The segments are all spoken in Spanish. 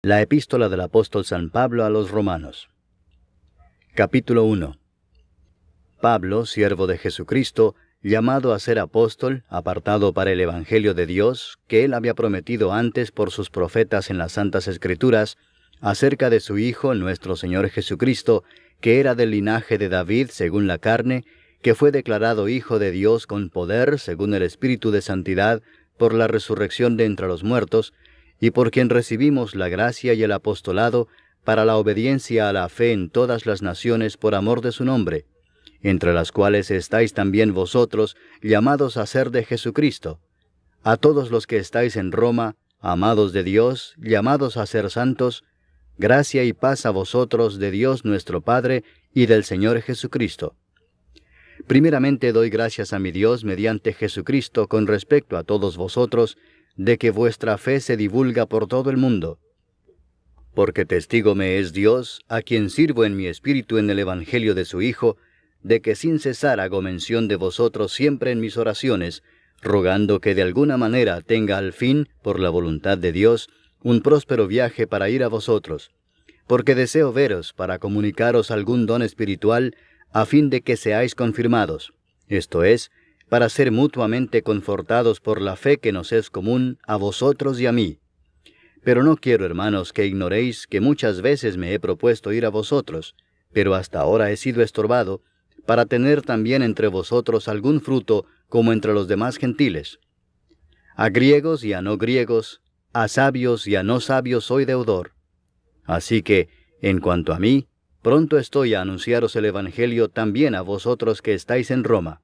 La epístola del apóstol San Pablo a los Romanos. Capítulo 1. Pablo, siervo de Jesucristo, llamado a ser apóstol, apartado para el Evangelio de Dios, que él había prometido antes por sus profetas en las Santas Escrituras, acerca de su Hijo, nuestro Señor Jesucristo, que era del linaje de David según la carne, que fue declarado Hijo de Dios con poder, según el Espíritu de Santidad, por la resurrección de entre los muertos, y por quien recibimos la gracia y el apostolado para la obediencia a la fe en todas las naciones por amor de su nombre, entre las cuales estáis también vosotros, llamados a ser de Jesucristo. A todos los que estáis en Roma, amados de Dios, llamados a ser santos, gracia y paz a vosotros de Dios nuestro Padre y del Señor Jesucristo. Primeramente doy gracias a mi Dios mediante Jesucristo con respecto a todos vosotros, de que vuestra fe se divulga por todo el mundo. Porque testigo me es Dios, a quien sirvo en mi espíritu en el Evangelio de su Hijo, de que sin cesar hago mención de vosotros siempre en mis oraciones, rogando que de alguna manera tenga al fin, por la voluntad de Dios, un próspero viaje para ir a vosotros, porque deseo veros para comunicaros algún don espiritual, a fin de que seáis confirmados, esto es, para ser mutuamente confortados por la fe que nos es común a vosotros y a mí. Pero no quiero, hermanos, que ignoréis que muchas veces me he propuesto ir a vosotros, pero hasta ahora he sido estorbado, para tener también entre vosotros algún fruto como entre los demás gentiles. A griegos y a no griegos, a sabios y a no sabios soy deudor. Así que, en cuanto a mí, pronto estoy a anunciaros el Evangelio también a vosotros que estáis en Roma.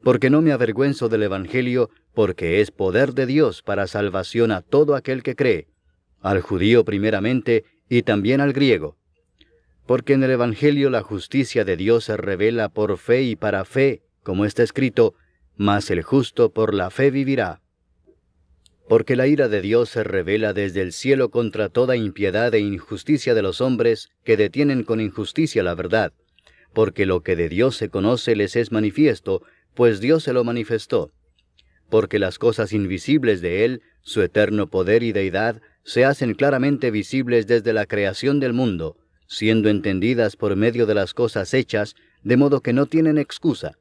Porque no me avergüenzo del Evangelio, porque es poder de Dios para salvación a todo aquel que cree, al judío primeramente y también al griego. Porque en el Evangelio la justicia de Dios se revela por fe y para fe, como está escrito, mas el justo por la fe vivirá. Porque la ira de Dios se revela desde el cielo contra toda impiedad e injusticia de los hombres que detienen con injusticia la verdad, porque lo que de Dios se conoce les es manifiesto, pues Dios se lo manifestó. Porque las cosas invisibles de Él, su eterno poder y deidad, se hacen claramente visibles desde la creación del mundo, siendo entendidas por medio de las cosas hechas, de modo que no tienen excusa.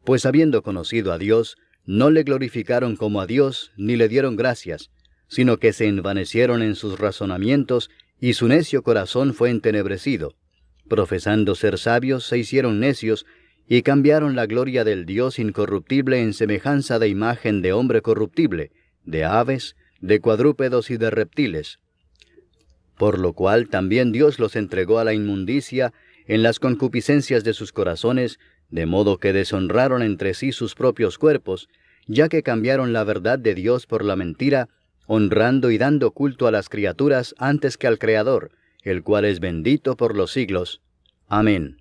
Pues habiendo conocido a Dios, no le glorificaron como a Dios, ni le dieron gracias, sino que se envanecieron en sus razonamientos, y su necio corazón fue entenebrecido. Profesando ser sabios, se hicieron necios, y cambiaron la gloria del Dios incorruptible en semejanza de imagen de hombre corruptible, de aves, de cuadrúpedos y de reptiles. Por lo cual también Dios los entregó a la inmundicia en las concupiscencias de sus corazones, de modo que deshonraron entre sí sus propios cuerpos, ya que cambiaron la verdad de Dios por la mentira, honrando y dando culto a las criaturas antes que al Creador, el cual es bendito por los siglos. Amén.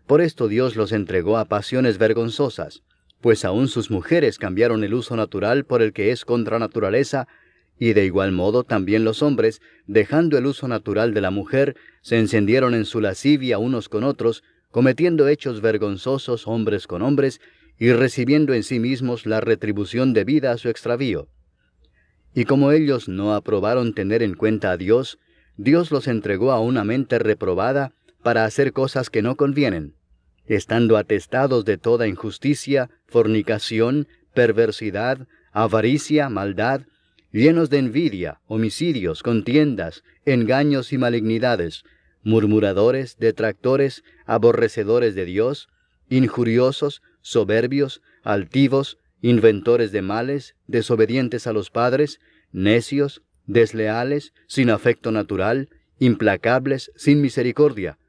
Por esto Dios los entregó a pasiones vergonzosas, pues aun sus mujeres cambiaron el uso natural por el que es contra naturaleza, y de igual modo también los hombres, dejando el uso natural de la mujer, se encendieron en su lascivia unos con otros, cometiendo hechos vergonzosos hombres con hombres, y recibiendo en sí mismos la retribución debida a su extravío. Y como ellos no aprobaron tener en cuenta a Dios, Dios los entregó a una mente reprobada para hacer cosas que no convienen, estando atestados de toda injusticia, fornicación, perversidad, avaricia, maldad, llenos de envidia, homicidios, contiendas, engaños y malignidades, murmuradores, detractores, aborrecedores de Dios, injuriosos, soberbios, altivos, inventores de males, desobedientes a los padres, necios, desleales, sin afecto natural, implacables, sin misericordia,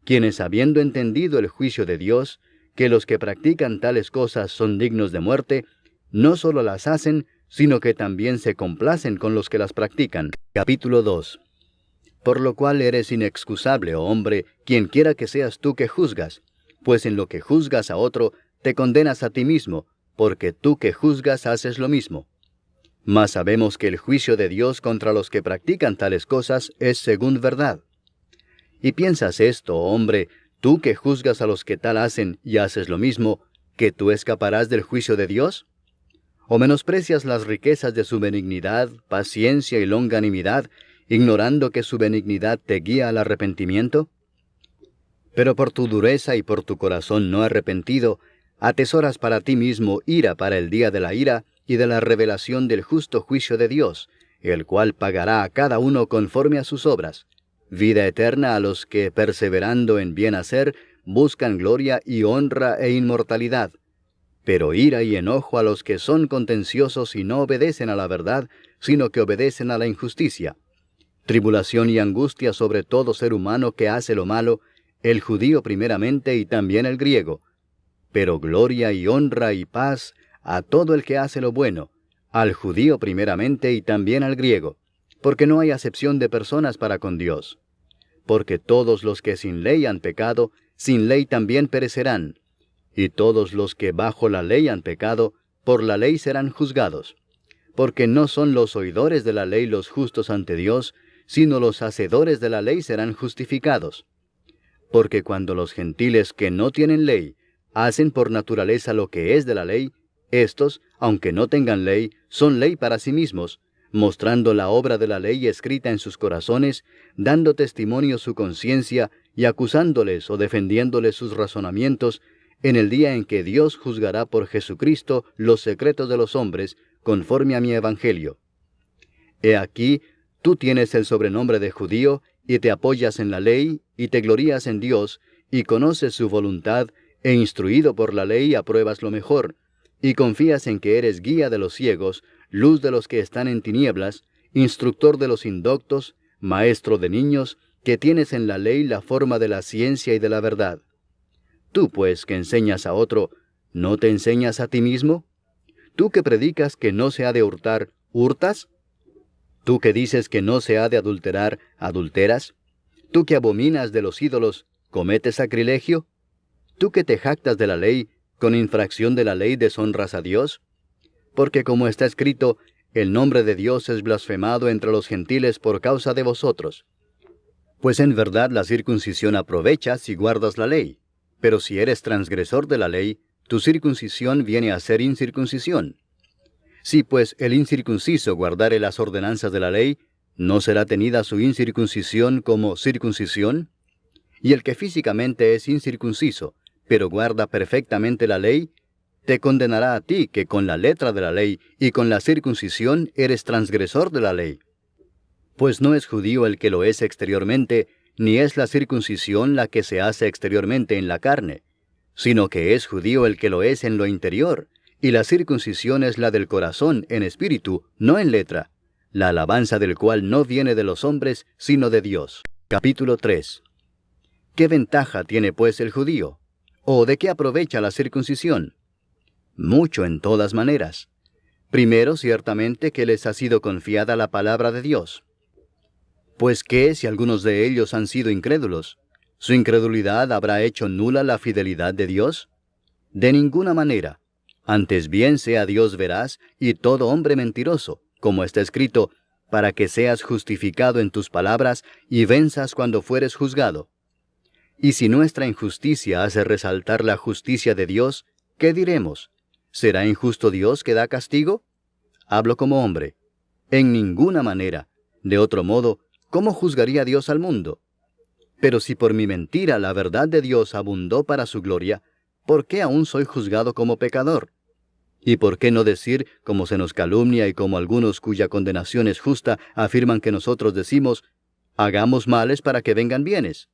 quienes habiendo entendido el juicio de Dios, que los que practican tales cosas son dignos de muerte, no solo las hacen, sino que también se complacen con los que las practican. Capítulo 2. Por lo cual eres inexcusable, oh hombre, quien quiera que seas tú que juzgas, pues en lo que juzgas a otro, te condenas a ti mismo, porque tú que juzgas haces lo mismo. Mas sabemos que el juicio de Dios contra los que practican tales cosas es según verdad. ¿Y piensas esto, hombre, tú que juzgas a los que tal hacen y haces lo mismo, que tú escaparás del juicio de Dios? ¿O menosprecias las riquezas de su benignidad, paciencia y longanimidad, ignorando que su benignidad te guía al arrepentimiento? Pero por tu dureza y por tu corazón no arrepentido, atesoras para ti mismo ira para el día de la ira y de la revelación del justo juicio de Dios, el cual pagará a cada uno conforme a sus obras. Vida eterna a los que, perseverando en bien hacer, buscan gloria y honra e inmortalidad. Pero ira y enojo a los que son contenciosos y no obedecen a la verdad, sino que obedecen a la injusticia. Tribulación y angustia sobre todo ser humano que hace lo malo, el judío primeramente y también el griego. Pero gloria y honra y paz a todo el que hace lo bueno, al judío primeramente y también al griego, porque no hay acepción de personas para con Dios. Porque todos los que sin ley han pecado, sin ley también perecerán, y todos los que bajo la ley han pecado, por la ley serán juzgados. Porque no son los oidores de la ley los justos ante Dios, sino los hacedores de la ley serán justificados. Porque cuando los gentiles que no tienen ley hacen por naturaleza lo que es de la ley, éstos, aunque no tengan ley, son ley para sí mismos, mostrando la obra de la ley escrita en sus corazones, dando testimonio su conciencia y acusándoles o defendiéndoles sus razonamientos, en el día en que Dios juzgará por Jesucristo los secretos de los hombres, conforme a mi evangelio. He aquí, tú tienes el sobrenombre de judío, y te apoyas en la ley, y te glorías en Dios, y conoces su voluntad, e instruido por la ley apruebas lo mejor, y confías en que eres guía de los ciegos, luz de los que están en tinieblas, instructor de los indoctos, maestro de niños, que tienes en la ley la forma de la ciencia y de la verdad. Tú, pues, que enseñas a otro, ¿no te enseñas a ti mismo? Tú que predicas que no se ha de hurtar, ¿hurtas? Tú que dices que no se ha de adulterar, ¿adulteras? Tú que abominas de los ídolos, ¿cometes sacrilegio? Tú que te jactas de la ley, ¿con infracción de la ley deshonras a Dios? Porque como está escrito, el nombre de Dios es blasfemado entre los gentiles por causa de vosotros. Pues en verdad la circuncisión aprovecha si guardas la ley. Pero si eres transgresor de la ley, tu circuncisión viene a ser incircuncisión. Si pues el incircunciso guardare las ordenanzas de la ley, ¿no será tenida su incircuncisión como circuncisión? Y el que físicamente es incircunciso, pero guarda perfectamente la ley, te condenará a ti que con la letra de la ley y con la circuncisión eres transgresor de la ley. Pues no es judío el que lo es exteriormente, ni es la circuncisión la que se hace exteriormente en la carne, sino que es judío el que lo es en lo interior, y la circuncisión es la del corazón en espíritu, no en letra, la alabanza del cual no viene de los hombres, sino de Dios. Capítulo 3. ¿Qué ventaja tiene pues el judío? ¿O de qué aprovecha la circuncisión? Mucho en todas maneras. Primero, ciertamente que les ha sido confiada la palabra de Dios. Pues ¿qué si algunos de ellos han sido incrédulos? ¿Su incredulidad habrá hecho nula la fidelidad de Dios? De ninguna manera. Antes bien sea Dios veraz y todo hombre mentiroso, como está escrito, para que seas justificado en tus palabras y venzas cuando fueres juzgado. Y si nuestra injusticia hace resaltar la justicia de Dios, ¿qué diremos? ¿Será injusto Dios que da castigo? Hablo como hombre. En ninguna manera. De otro modo, ¿cómo juzgaría Dios al mundo? Pero si por mi mentira la verdad de Dios abundó para su gloria, ¿por qué aún soy juzgado como pecador? ¿Y por qué no decir, como se nos calumnia y como algunos cuya condenación es justa afirman que nosotros decimos, hagamos males para que vengan bienes?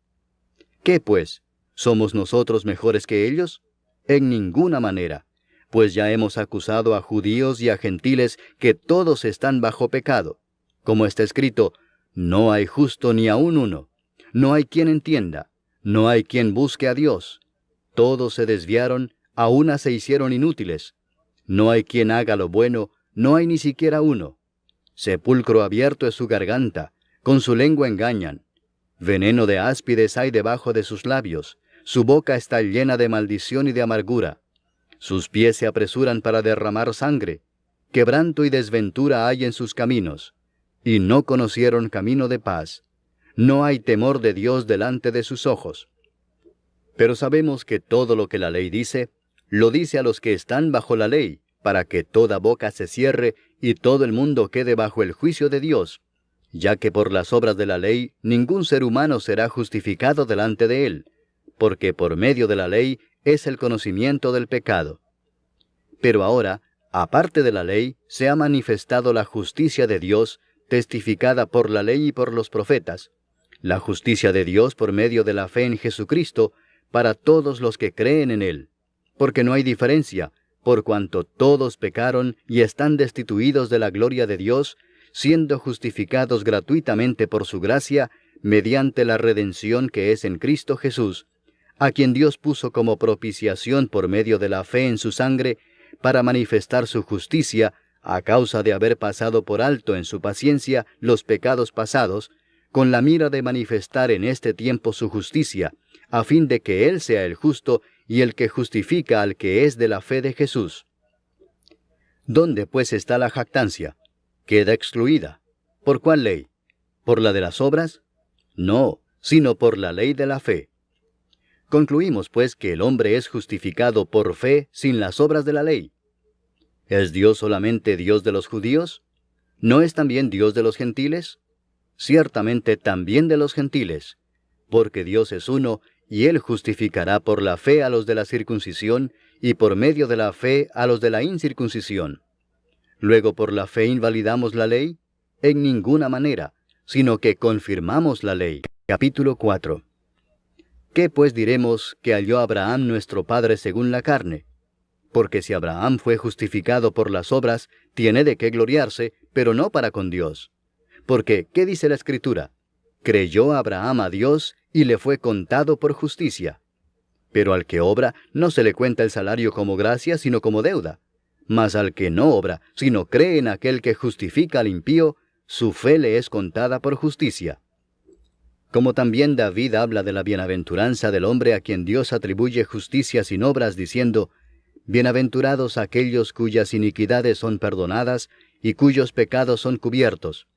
¿Qué pues? ¿Somos nosotros mejores que ellos? En ninguna manera, pues ya hemos acusado a judíos y a gentiles que todos están bajo pecado. Como está escrito, no hay justo ni aun uno, no hay quien entienda, no hay quien busque a Dios. Todos se desviaron, a una se hicieron inútiles. No hay quien haga lo bueno, no hay ni siquiera uno. Sepulcro abierto es su garganta, con su lengua engañan. Veneno de áspides hay debajo de sus labios, su boca está llena de maldición y de amargura. Sus pies se apresuran para derramar sangre, quebranto y desventura hay en sus caminos, y no conocieron camino de paz. No hay temor de Dios delante de sus ojos. Pero sabemos que todo lo que la ley dice, lo dice a los que están bajo la ley, para que toda boca se cierre y todo el mundo quede bajo el juicio de Dios. ya que por las obras de la ley ningún ser humano será justificado delante de él, porque por medio de la ley es el conocimiento del pecado. Pero ahora, aparte de la ley, se ha manifestado la justicia de Dios, testificada por la ley y por los profetas, la justicia de Dios por medio de la fe en Jesucristo, para todos los que creen en Él, porque no hay diferencia, por cuanto todos pecaron y están destituidos de la gloria de Dios, siendo justificados gratuitamente por su gracia, mediante la redención que es en Cristo Jesús, a quien Dios puso como propiciación por medio de la fe en su sangre, para manifestar su justicia, a causa de haber pasado por alto en su paciencia los pecados pasados, con la mira de manifestar en este tiempo su justicia, a fin de que Él sea el justo y el que justifica al que es de la fe de Jesús. ¿Dónde pues está la jactancia? Queda excluida. ¿Por cuál ley? ¿Por la de las obras? No, sino por la ley de la fe. Concluimos pues que el hombre es justificado por fe sin las obras de la ley. ¿Es Dios solamente Dios de los judíos? ¿No es también Dios de los gentiles? Ciertamente también de los gentiles, porque Dios es uno, y Él justificará por la fe a los de la circuncisión, y por medio de la fe a los de la incircuncisión. Luego, ¿por la fe invalidamos la ley? En ninguna manera, sino que confirmamos la ley. Capítulo 4. ¿Qué pues diremos que halló Abraham nuestro padre según la carne? Porque si Abraham fue justificado por las obras, tiene de qué gloriarse, pero no para con Dios. Porque, ¿qué dice la Escritura? Creyó Abraham a Dios, y le fue contado por justicia. Pero al que obra, no se le cuenta el salario como gracia, sino como deuda. Mas al que no obra, sino cree en aquel que justifica al impío, su fe le es contada por justicia. Como también David habla de la bienaventuranza del hombre a quien Dios atribuye justicia sin obras, diciendo: Bienaventurados aquellos cuyas iniquidades son perdonadas, y cuyos pecados son cubiertos.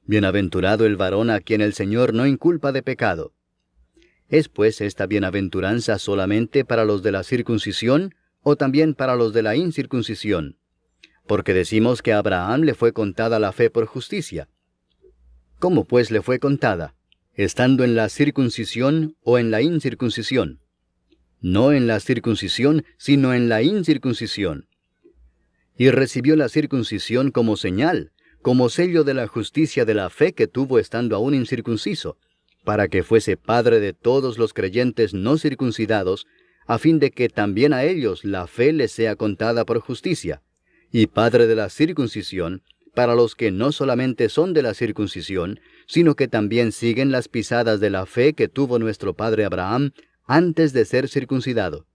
Bienaventurado el varón a quien el Señor no inculpa de pecado. ¿Es pues esta bienaventuranza solamente para los de la circuncisión, o también para los de la incircuncisión? Porque decimos que a Abraham le fue contada la fe por justicia. ¿Cómo pues le fue contada? ¿Estando en la circuncisión o en la incircuncisión? No en la circuncisión, sino en la incircuncisión. Y recibió la circuncisión como señal, como sello de la justicia de la fe que tuvo estando aún incircunciso, para que fuese padre de todos los creyentes no circuncidados, a fin de que también a ellos la fe les sea contada por justicia, y padre de la circuncisión, para los que no solamente son de la circuncisión, sino que también siguen las pisadas de la fe que tuvo nuestro padre Abraham antes de ser circuncidado.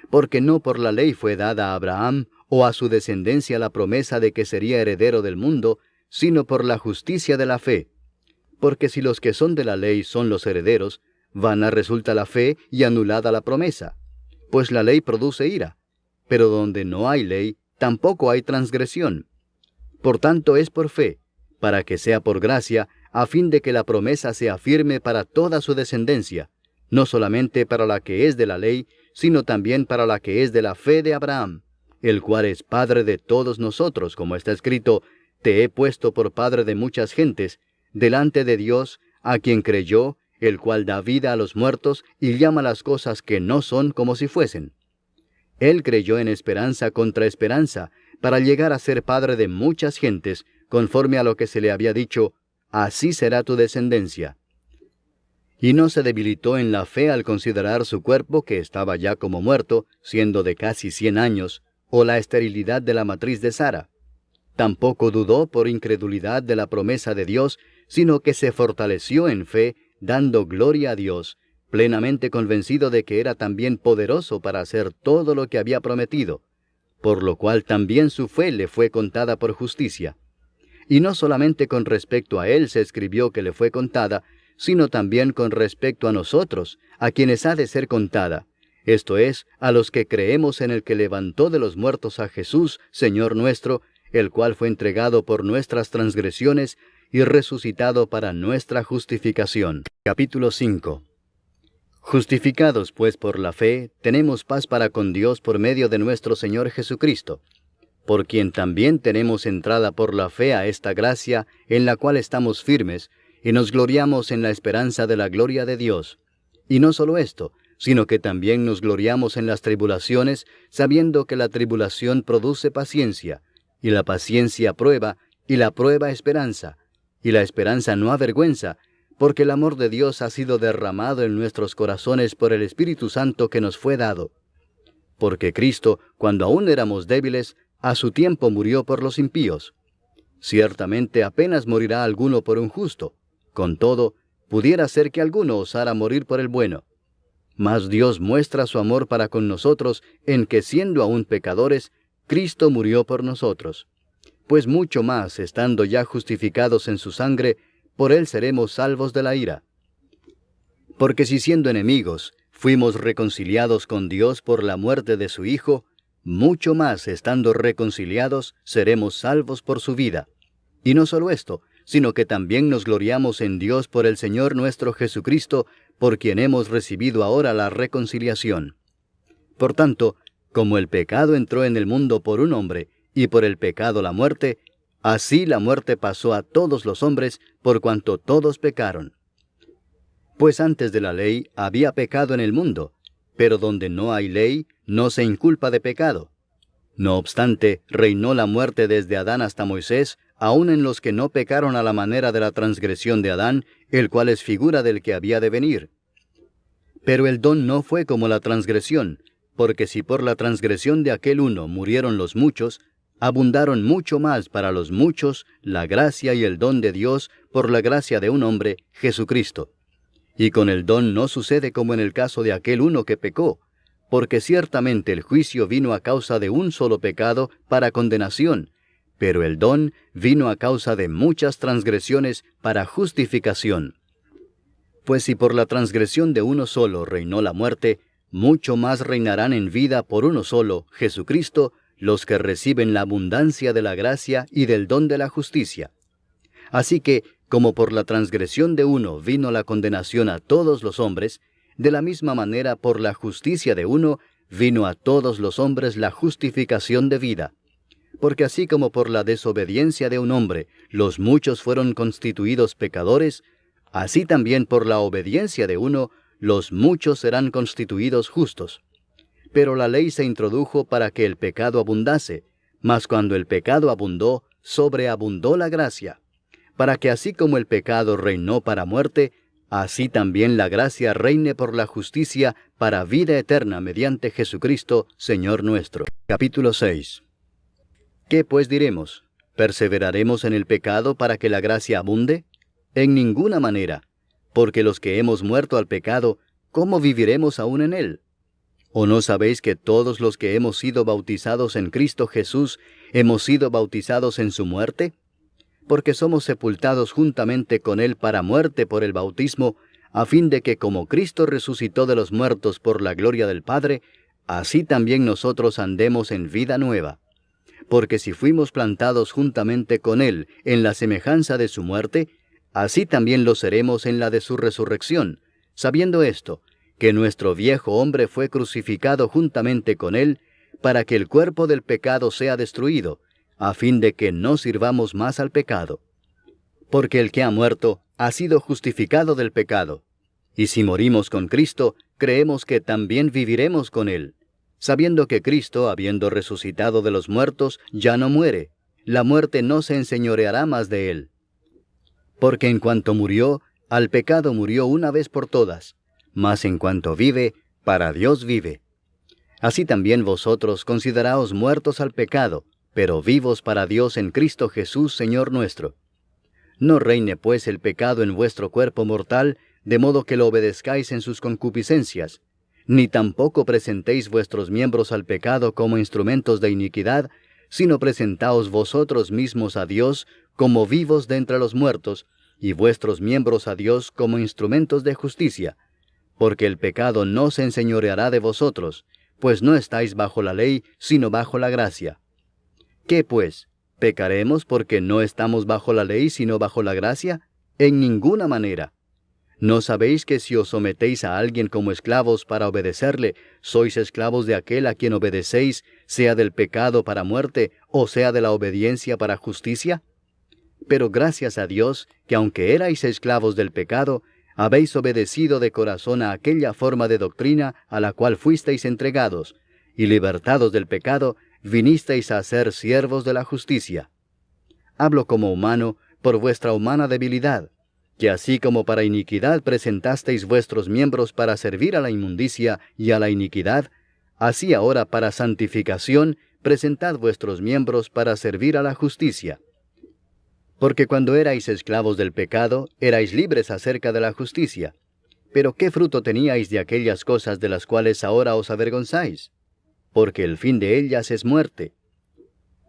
Porque no por la ley fue dada a Abraham o a su descendencia la promesa de que sería heredero del mundo, sino por la justicia de la fe. Porque si los que son de la ley son los herederos, vana resulta la fe y anulada la promesa. Pues la ley produce ira, pero donde no hay ley, tampoco hay transgresión. Por tanto es por fe, para que sea por gracia, a fin de que la promesa sea firme para toda su descendencia, no solamente para la que es de la ley, sino también para la que es de la fe de Abraham, el cual es padre de todos nosotros, como está escrito: Te he puesto por padre de muchas gentes, delante de Dios, a quien creyó, el cual da vida a los muertos y llama las cosas que no son como si fuesen. Él creyó en esperanza contra esperanza, para llegar a ser padre de muchas gentes, conforme a lo que se le había dicho: Así será tu descendencia. Y no se debilitó en la fe al considerar su cuerpo, que estaba ya como muerto, siendo de casi 100 años, o la esterilidad de la matriz de Sara. Tampoco dudó por incredulidad de la promesa de Dios, sino que se fortaleció en fe, dando gloria a Dios, plenamente convencido de que era también poderoso para hacer todo lo que había prometido, por lo cual también su fe le fue contada por justicia. Y no solamente con respecto a él se escribió que le fue contada, sino también con respecto a nosotros, a quienes ha de ser contada, esto es, a los que creemos en el que levantó de los muertos a Jesús, Señor nuestro, el cual fue entregado por nuestras transgresiones y resucitado para nuestra justificación. Capítulo 5. Justificados pues por la fe, tenemos paz para con Dios por medio de nuestro Señor Jesucristo, por quien también tenemos entrada por la fe a esta gracia en la cual estamos firmes, y nos gloriamos en la esperanza de la gloria de Dios. Y no solo esto, sino que también nos gloriamos en las tribulaciones, sabiendo que la tribulación produce paciencia, y la paciencia prueba, y la prueba esperanza, y la esperanza no avergüenza, porque el amor de Dios ha sido derramado en nuestros corazones por el Espíritu Santo que nos fue dado. Porque Cristo, cuando aún éramos débiles, a su tiempo murió por los impíos. Ciertamente apenas morirá alguno por un justo. Con todo, pudiera ser que alguno osara morir por el bueno. Mas Dios muestra su amor para con nosotros en que, siendo aún pecadores, Cristo murió por nosotros. Pues mucho más, estando ya justificados en su sangre, por él seremos salvos de la ira. Porque si siendo enemigos, fuimos reconciliados con Dios por la muerte de su Hijo, mucho más, estando reconciliados, seremos salvos por su vida. Y no solo esto, sino que también nos gloriamos en Dios por el Señor nuestro Jesucristo, por quien hemos recibido ahora la reconciliación. Por tanto, como el pecado entró en el mundo por un hombre, y por el pecado la muerte, así la muerte pasó a todos los hombres, por cuanto todos pecaron. Pues antes de la ley había pecado en el mundo, pero donde no hay ley, no se inculpa de pecado. No obstante, reinó la muerte desde Adán hasta Moisés, aun en los que no pecaron a la manera de la transgresión de Adán, el cual es figura del que había de venir. Pero el don no fue como la transgresión, porque si por la transgresión de aquel uno murieron los muchos, abundaron mucho más para los muchos la gracia y el don de Dios por la gracia de un hombre, Jesucristo. Y con el don no sucede como en el caso de aquel uno que pecó, porque ciertamente el juicio vino a causa de un solo pecado para condenación, pero el don vino a causa de muchas transgresiones para justificación. Pues si por la transgresión de uno solo reinó la muerte, mucho más reinarán en vida por uno solo, Jesucristo, los que reciben la abundancia de la gracia y del don de la justicia. Así que, como por la transgresión de uno vino la condenación a todos los hombres, de la misma manera por la justicia de uno vino a todos los hombres la justificación de vida. Porque así como por la desobediencia de un hombre los muchos fueron constituidos pecadores, así también por la obediencia de uno los muchos serán constituidos justos. Pero la ley se introdujo para que el pecado abundase, mas cuando el pecado abundó, sobreabundó la gracia, para que así como el pecado reinó para muerte, así también la gracia reine por la justicia para vida eterna mediante Jesucristo, Señor nuestro. Capítulo 6. ¿Qué pues diremos? ¿Perseveraremos en el pecado para que la gracia abunde? En ninguna manera, porque los que hemos muerto al pecado, ¿cómo viviremos aún en él? ¿O no sabéis que todos los que hemos sido bautizados en Cristo Jesús, hemos sido bautizados en su muerte? Porque somos sepultados juntamente con él para muerte por el bautismo, a fin de que como Cristo resucitó de los muertos por la gloria del Padre, así también nosotros andemos en vida nueva. Porque si fuimos plantados juntamente con él en la semejanza de su muerte, así también lo seremos en la de su resurrección, sabiendo esto, que nuestro viejo hombre fue crucificado juntamente con él, para que el cuerpo del pecado sea destruido, a fin de que no sirvamos más al pecado. Porque el que ha muerto ha sido justificado del pecado. Y si morimos con Cristo, creemos que también viviremos con él, sabiendo que Cristo, habiendo resucitado de los muertos, ya no muere. La muerte no se enseñoreará más de él. Porque en cuanto murió, al pecado murió una vez por todas, mas en cuanto vive, para Dios vive. Así también vosotros consideraos muertos al pecado, pero vivos para Dios en Cristo Jesús, Señor nuestro. No reine pues el pecado en vuestro cuerpo mortal, de modo que lo obedezcáis en sus concupiscencias, ni tampoco presentéis vuestros miembros al pecado como instrumentos de iniquidad, sino presentaos vosotros mismos a Dios como vivos de entre los muertos, y vuestros miembros a Dios como instrumentos de justicia, porque el pecado no se enseñoreará de vosotros, pues no estáis bajo la ley, sino bajo la gracia. ¿Qué pues? ¿Pecaremos porque no estamos bajo la ley, sino bajo la gracia? En ninguna manera. ¿No sabéis que si os sometéis a alguien como esclavos para obedecerle, sois esclavos de aquel a quien obedecéis, sea del pecado para muerte, o sea de la obediencia para justicia? Pero gracias a Dios, que aunque erais esclavos del pecado, habéis obedecido de corazón a aquella forma de doctrina a la cual fuisteis entregados, y libertados del pecado, vinisteis a ser siervos de la justicia. Hablo como humano, por vuestra humana debilidad, que así como para iniquidad presentasteis vuestros miembros para servir a la inmundicia y a la iniquidad, así ahora para santificación presentad vuestros miembros para servir a la justicia. Porque cuando erais esclavos del pecado, erais libres acerca de la justicia. Pero ¿qué fruto teníais de aquellas cosas de las cuales ahora os avergonzáis? Porque el fin de ellas es muerte.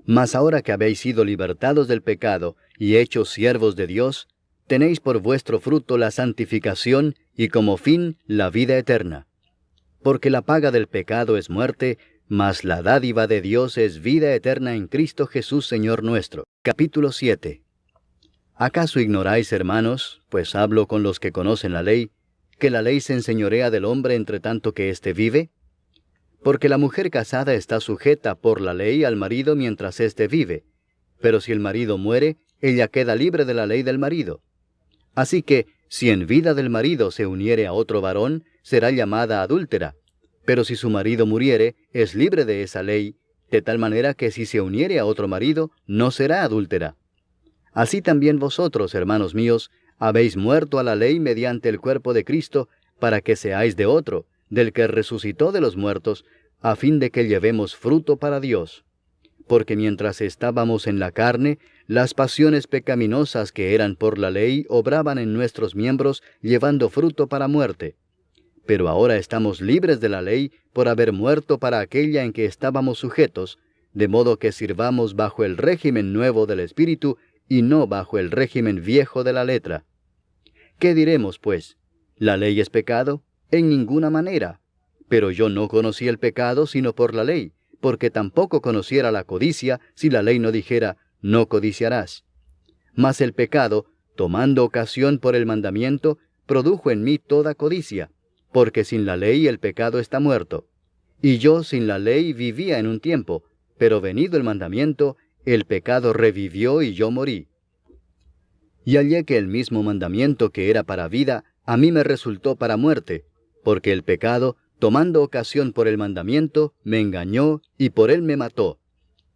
Mas ahora que habéis sido libertados del pecado y hechos siervos de Dios, tenéis por vuestro fruto la santificación y como fin la vida eterna. Porque la paga del pecado es muerte, mas la dádiva de Dios es vida eterna en Cristo Jesús Señor nuestro. Capítulo 7. ¿Acaso ignoráis, hermanos, pues hablo con los que conocen la ley, que la ley se enseñorea del hombre entre tanto que éste vive? Porque la mujer casada está sujeta por la ley al marido mientras éste vive, pero si el marido muere, ella queda libre de la ley del marido. Así que, si en vida del marido se uniere a otro varón, será llamada adúltera, pero si su marido muriere, es libre de esa ley, de tal manera que si se uniere a otro marido, no será adúltera. Así también vosotros, hermanos míos, habéis muerto a la ley mediante el cuerpo de Cristo, para que seáis de otro, del que resucitó de los muertos, a fin de que llevemos fruto para Dios. Porque mientras estábamos en la carne, las pasiones pecaminosas que eran por la ley obraban en nuestros miembros, llevando fruto para muerte. Pero ahora estamos libres de la ley por haber muerto para aquella en que estábamos sujetos, de modo que sirvamos bajo el régimen nuevo del Espíritu y no bajo el régimen viejo de la letra. ¿Qué diremos, pues? ¿La ley es pecado? En ninguna manera. Pero yo no conocí el pecado sino por la ley, porque tampoco conociera la codicia si la ley no dijera, no codiciarás. Mas el pecado, tomando ocasión por el mandamiento, produjo en mí toda codicia, porque sin la ley el pecado está muerto. Y yo sin la ley vivía en un tiempo, pero venido el mandamiento, el pecado revivió y yo morí. Y hallé que el mismo mandamiento que era para vida, a mí me resultó para muerte, porque el pecado, tomando ocasión por el mandamiento, me engañó y por él me mató.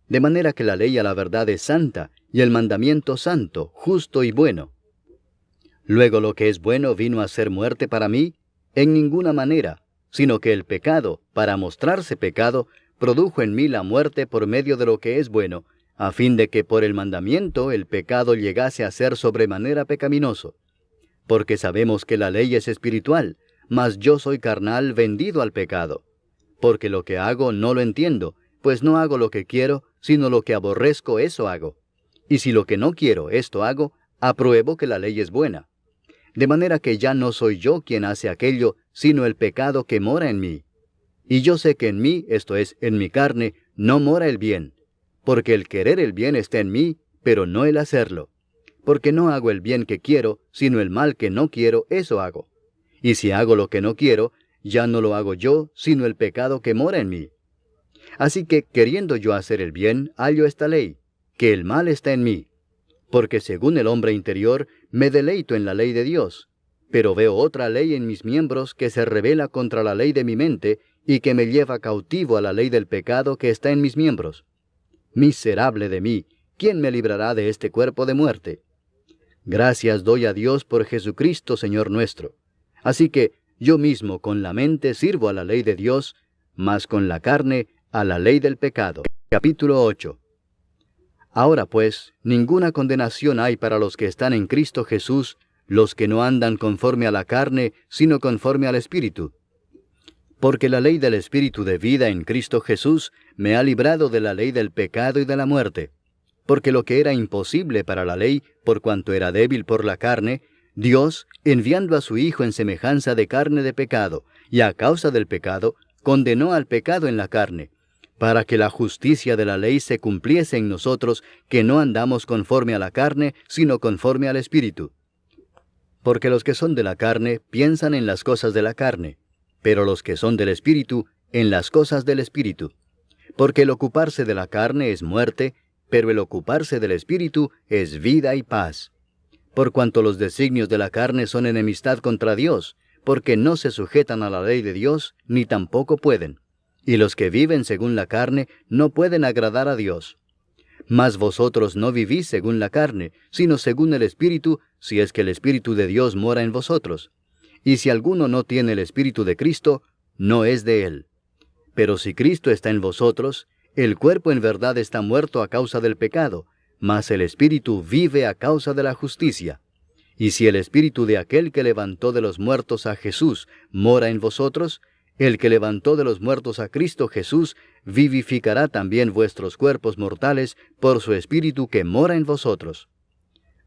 De manera que la ley a la verdad es santa, y el mandamiento santo, justo y bueno. Luego lo que es bueno vino a ser muerte para mí, en ninguna manera, sino que el pecado, para mostrarse pecado, produjo en mí la muerte por medio de lo que es bueno, a fin de que por el mandamiento el pecado llegase a ser sobremanera pecaminoso. Porque sabemos que la ley es espiritual, mas yo soy carnal vendido al pecado. Porque lo que hago no lo entiendo, pues no hago lo que quiero, sino lo que aborrezco eso hago. Y si lo que no quiero esto hago, apruebo que la ley es buena. De manera que ya no soy yo quien hace aquello, sino el pecado que mora en mí. Y yo sé que en mí, esto es, en mi carne, no mora el bien. Porque el querer el bien está en mí, pero no el hacerlo. Porque no hago el bien que quiero, sino el mal que no quiero, eso hago. Y si hago lo que no quiero, ya no lo hago yo, sino el pecado que mora en mí. Así que, queriendo yo hacer el bien, hallo esta ley, que el mal está en mí. Porque según el hombre interior, me deleito en la ley de Dios. Pero veo otra ley en mis miembros que se rebela contra la ley de mi mente, y que me lleva cautivo a la ley del pecado que está en mis miembros. Miserable de mí, ¿quién me librará de este cuerpo de muerte? Gracias doy a Dios por Jesucristo, Señor nuestro. Así que yo mismo con la mente sirvo a la ley de Dios, mas con la carne a la ley del pecado. Capítulo 8. Ahora pues, ninguna condenación hay para los que están en Cristo Jesús, los que no andan conforme a la carne, sino conforme al Espíritu. Porque la ley del Espíritu de vida en Cristo Jesús me ha librado de la ley del pecado y de la muerte. Porque lo que era imposible para la ley, por cuanto era débil por la carne, Dios, enviando a su Hijo en semejanza de carne de pecado, y a causa del pecado, condenó al pecado en la carne, para que la justicia de la ley se cumpliese en nosotros, que no andamos conforme a la carne, sino conforme al Espíritu. Porque los que son de la carne piensan en las cosas de la carne, pero los que son del Espíritu en las cosas del Espíritu. Porque el ocuparse de la carne es muerte, pero el ocuparse del Espíritu es vida y paz. Por cuanto los designios de la carne son enemistad contra Dios, porque no se sujetan a la ley de Dios, ni tampoco pueden. Y los que viven según la carne no pueden agradar a Dios. Mas vosotros no vivís según la carne, sino según el Espíritu, si es que el Espíritu de Dios mora en vosotros. Y si alguno no tiene el Espíritu de Cristo, no es de él. Pero si Cristo está en vosotros, el cuerpo en verdad está muerto a causa del pecado, mas el Espíritu vive a causa de la justicia. Y si el Espíritu de aquel que levantó de los muertos a Jesús mora en vosotros, el que levantó de los muertos a Cristo Jesús vivificará también vuestros cuerpos mortales por su Espíritu que mora en vosotros.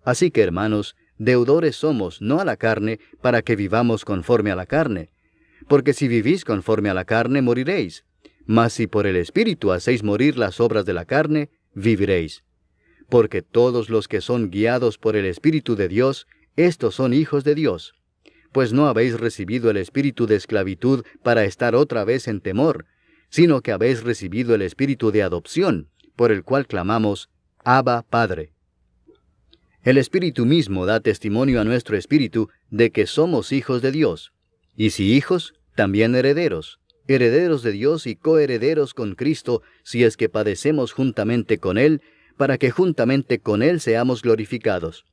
Así que, hermanos, deudores somos, no a la carne, para que vivamos conforme a la carne. Porque si vivís conforme a la carne, moriréis. Mas si por el Espíritu hacéis morir las obras de la carne, viviréis. Porque todos los que son guiados por el Espíritu de Dios, estos son hijos de Dios. Pues no habéis recibido el espíritu de esclavitud para estar otra vez en temor, sino que habéis recibido el espíritu de adopción, por el cual clamamos, Abba, Padre. El Espíritu mismo da testimonio a nuestro espíritu de que somos hijos de Dios. Y si hijos, también herederos, herederos de Dios y coherederos con Cristo, si es que padecemos juntamente con Él, para que juntamente con Él seamos glorificados.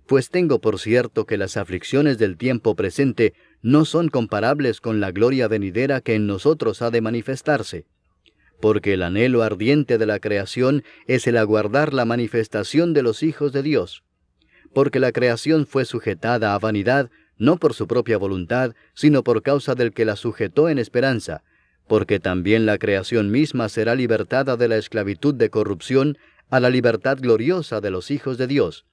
Pues tengo por cierto que las aflicciones del tiempo presente no son comparables con la gloria venidera que en nosotros ha de manifestarse. Porque el anhelo ardiente de la creación es el aguardar la manifestación de los hijos de Dios. Porque la creación fue sujetada a vanidad, no por su propia voluntad, sino por causa del que la sujetó en esperanza, porque también la creación misma será libertada de la esclavitud de corrupción a la libertad gloriosa de los hijos de Dios.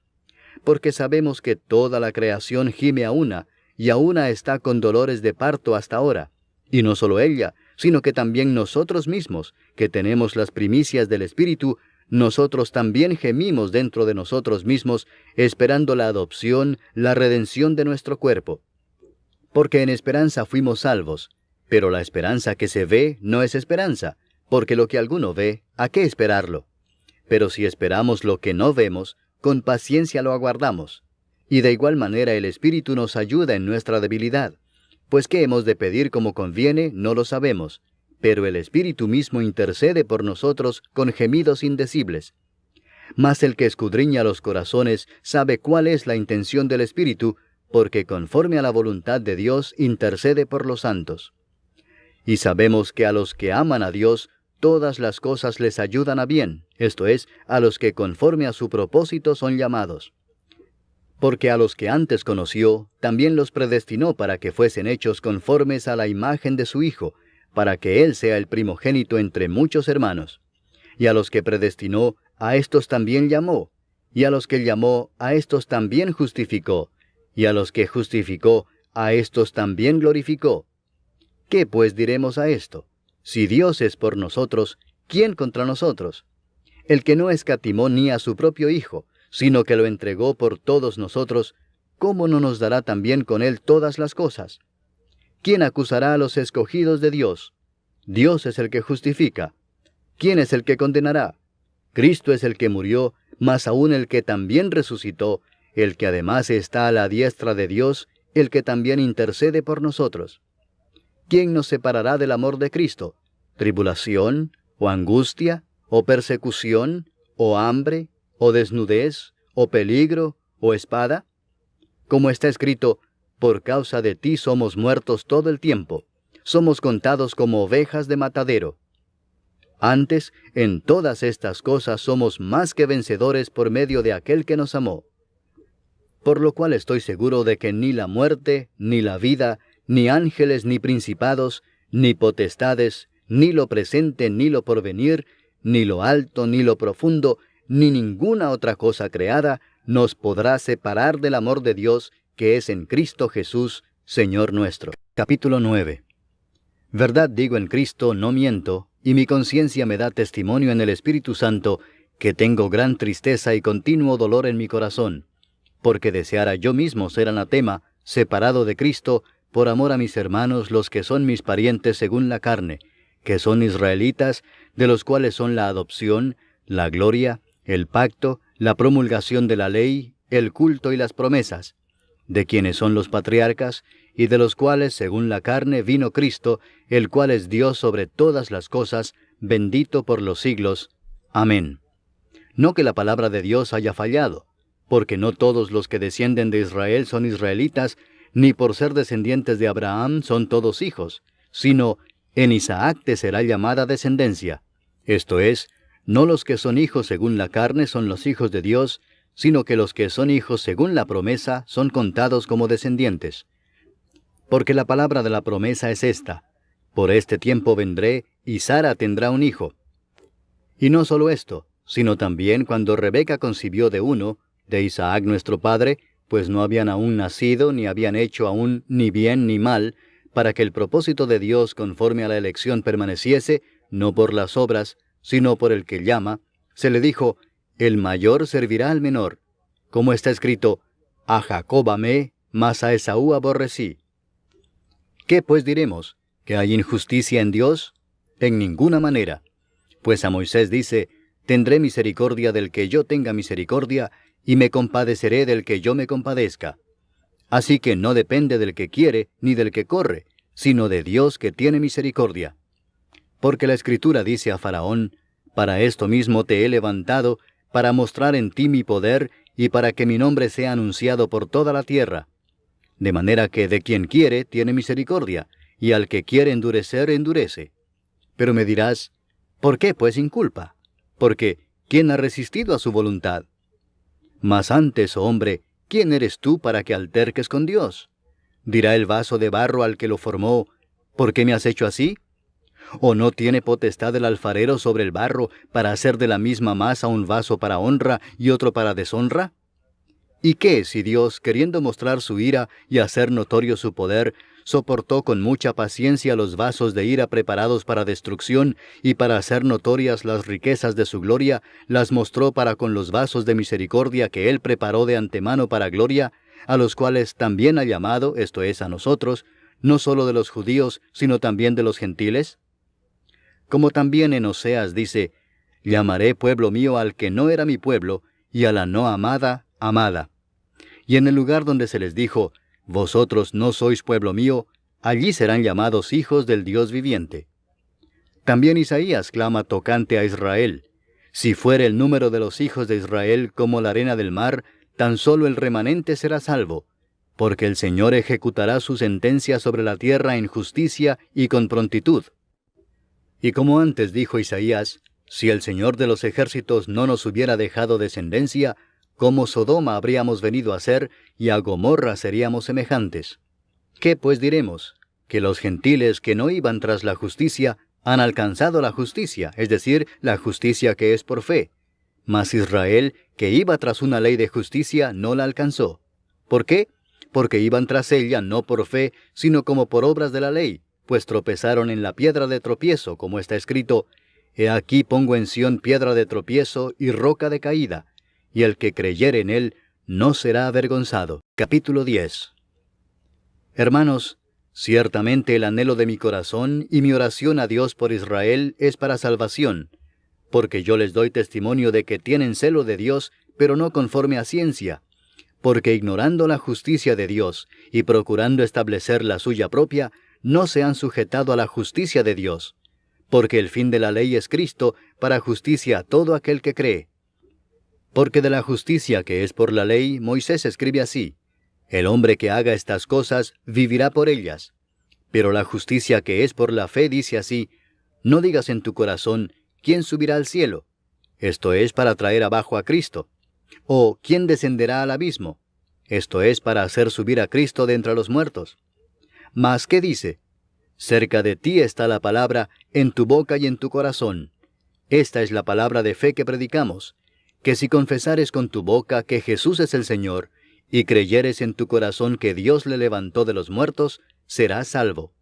Porque sabemos que toda la creación gime a una, y a una está con dolores de parto hasta ahora. Y no solo ella, sino que también nosotros mismos, que tenemos las primicias del Espíritu, nosotros también gemimos dentro de nosotros mismos, esperando la adopción, la redención de nuestro cuerpo. Porque en esperanza fuimos salvos, pero la esperanza que se ve no es esperanza, porque lo que alguno ve, ¿a qué esperarlo? Pero si esperamos lo que no vemos, con paciencia lo aguardamos. Y de igual manera el Espíritu nos ayuda en nuestra debilidad. Pues qué hemos de pedir como conviene, no lo sabemos. Pero el Espíritu mismo intercede por nosotros con gemidos indecibles. Mas el que escudriña los corazones sabe cuál es la intención del Espíritu, porque conforme a la voluntad de Dios intercede por los santos. Y sabemos que a los que aman a Dios, todas las cosas les ayudan a bien, esto es, a los que conforme a su propósito son llamados. Porque a los que antes conoció, también los predestinó para que fuesen hechos conformes a la imagen de su Hijo, para que Él sea el primogénito entre muchos hermanos. Y a los que predestinó, a éstos también llamó, y a los que llamó, a éstos también justificó, y a los que justificó, a éstos también glorificó. ¿Qué pues diremos a esto? Si Dios es por nosotros, ¿quién contra nosotros? El que no escatimó ni a su propio Hijo, sino que lo entregó por todos nosotros, ¿cómo no nos dará también con Él todas las cosas? ¿Quién acusará a los escogidos de Dios? Dios es el que justifica. ¿Quién es el que condenará? Cristo es el que murió, mas aún el que también resucitó, el que además está a la diestra de Dios, el que también intercede por nosotros. ¿Quién nos separará del amor de Cristo? ¿Tribulación, o angustia, o persecución, o hambre, o desnudez, o peligro, o espada? Como está escrito, por causa de ti somos muertos todo el tiempo, somos contados como ovejas de matadero. Antes, en todas estas cosas somos más que vencedores por medio de aquel que nos amó. Por lo cual estoy seguro de que ni la muerte, ni la vida, ni ángeles, ni principados, ni potestades, ni lo presente, ni lo porvenir, ni lo alto, ni lo profundo, ni ninguna otra cosa creada, nos podrá separar del amor de Dios, que es en Cristo Jesús, Señor nuestro. Capítulo 9. Verdad digo en Cristo, no miento, y mi conciencia me da testimonio en el Espíritu Santo, que tengo gran tristeza y continuo dolor en mi corazón. porque deseara yo mismo ser anatema, separado de Cristo, por amor a mis hermanos, los que son mis parientes según la carne, que son israelitas, de los cuales son la adopción, la gloria, el pacto, la promulgación de la ley, el culto y las promesas, de quienes son los patriarcas, y de los cuales, según la carne, vino Cristo, el cual es Dios sobre todas las cosas, bendito por los siglos. Amén. No que la palabra de Dios haya fallado, porque no todos los que descienden de Israel son israelitas, ni por ser descendientes de Abraham son todos hijos, sino en Isaac te será llamada descendencia. Esto es, no los que son hijos según la carne son los hijos de Dios, sino que los que son hijos según la promesa son contados como descendientes. Porque la palabra de la promesa es esta: por este tiempo vendré, y Sara tendrá un hijo. Y no solo esto, sino también cuando Rebeca concibió de uno, de Isaac nuestro padre, pues no habían aún nacido, ni habían hecho aún ni bien ni mal, para que el propósito de Dios conforme a la elección permaneciese, no por las obras, sino por el que llama, se le dijo: el mayor servirá al menor. Como está escrito: a Jacob amé, mas a Esaú aborrecí. ¿Qué pues diremos? ¿Que hay injusticia en Dios? En ninguna manera. Pues a Moisés dice: tendré misericordia del que yo tenga misericordia, y me compadeceré del que yo me compadezca. Así que no depende del que quiere, ni del que corre, sino de Dios que tiene misericordia. Porque la Escritura dice a Faraón: para esto mismo te he levantado, para mostrar en ti mi poder, y para que mi nombre sea anunciado por toda la tierra. De manera que de quien quiere tiene misericordia, y al que quiere endurecer, endurece. Pero me dirás: ¿por qué pues inculpa? Porque ¿quién ha resistido a su voluntad? Mas antes, oh hombre, ¿quién eres tú para que alterques con Dios? Dirá el vaso de barro al que lo formó: ¿por qué me has hecho así? ¿O no tiene potestad el alfarero sobre el barro para hacer de la misma masa un vaso para honra y otro para deshonra? ¿Y qué si Dios, queriendo mostrar su ira y hacer notorio su poder, soportó con mucha paciencia los vasos de ira preparados para destrucción, y para hacer notorias las riquezas de su gloria, las mostró para con los vasos de misericordia que Él preparó de antemano para gloria, a los cuales también ha llamado, esto es, a nosotros, no solo de los judíos, sino también de los gentiles? Como también en Oseas dice: llamaré pueblo mío al que no era mi pueblo, y a la no amada, amada. Y en el lugar donde se les dijo: vosotros no sois pueblo mío, allí serán llamados hijos del Dios viviente. También Isaías clama tocante a Israel: si fuere el número de los hijos de Israel como la arena del mar, tan solo el remanente será salvo, porque el Señor ejecutará su sentencia sobre la tierra en justicia y con prontitud. Y como antes dijo Isaías: si el Señor de los ejércitos no nos hubiera dejado descendencia, como Sodoma habríamos venido a ser, y a Gomorra seríamos semejantes. ¿Qué pues diremos? Que los gentiles que no iban tras la justicia han alcanzado la justicia, es decir, la justicia que es por fe. Mas Israel, que iba tras una ley de justicia, no la alcanzó. ¿Por qué? Porque iban tras ella no por fe, sino como por obras de la ley, pues tropezaron en la piedra de tropiezo, como está escrito: he aquí pongo en Sión piedra de tropiezo y roca de caída, y el que creyere en él no será avergonzado. Capítulo 10. Hermanos, ciertamente el anhelo de mi corazón y mi oración a Dios por Israel es para salvación, porque yo les doy testimonio de que tienen celo de Dios, pero no conforme a ciencia, porque ignorando la justicia de Dios y procurando establecer la suya propia, no se han sujetado a la justicia de Dios, porque el fin de la ley es Cristo, para justicia a todo aquel que cree. Porque de la justicia que es por la ley, Moisés escribe así: el hombre que haga estas cosas vivirá por ellas. Pero la justicia que es por la fe dice así: no digas en tu corazón: ¿quién subirá al cielo? Esto es, para traer abajo a Cristo. O ¿quién descenderá al abismo? Esto es, para hacer subir a Cristo de entre los muertos. Mas ¿qué dice? Cerca de ti está la palabra, en tu boca y en tu corazón. Esta es la palabra de fe que predicamos: que si confesares con tu boca que Jesús es el Señor, y creyeres en tu corazón que Dios le levantó de los muertos, serás salvo.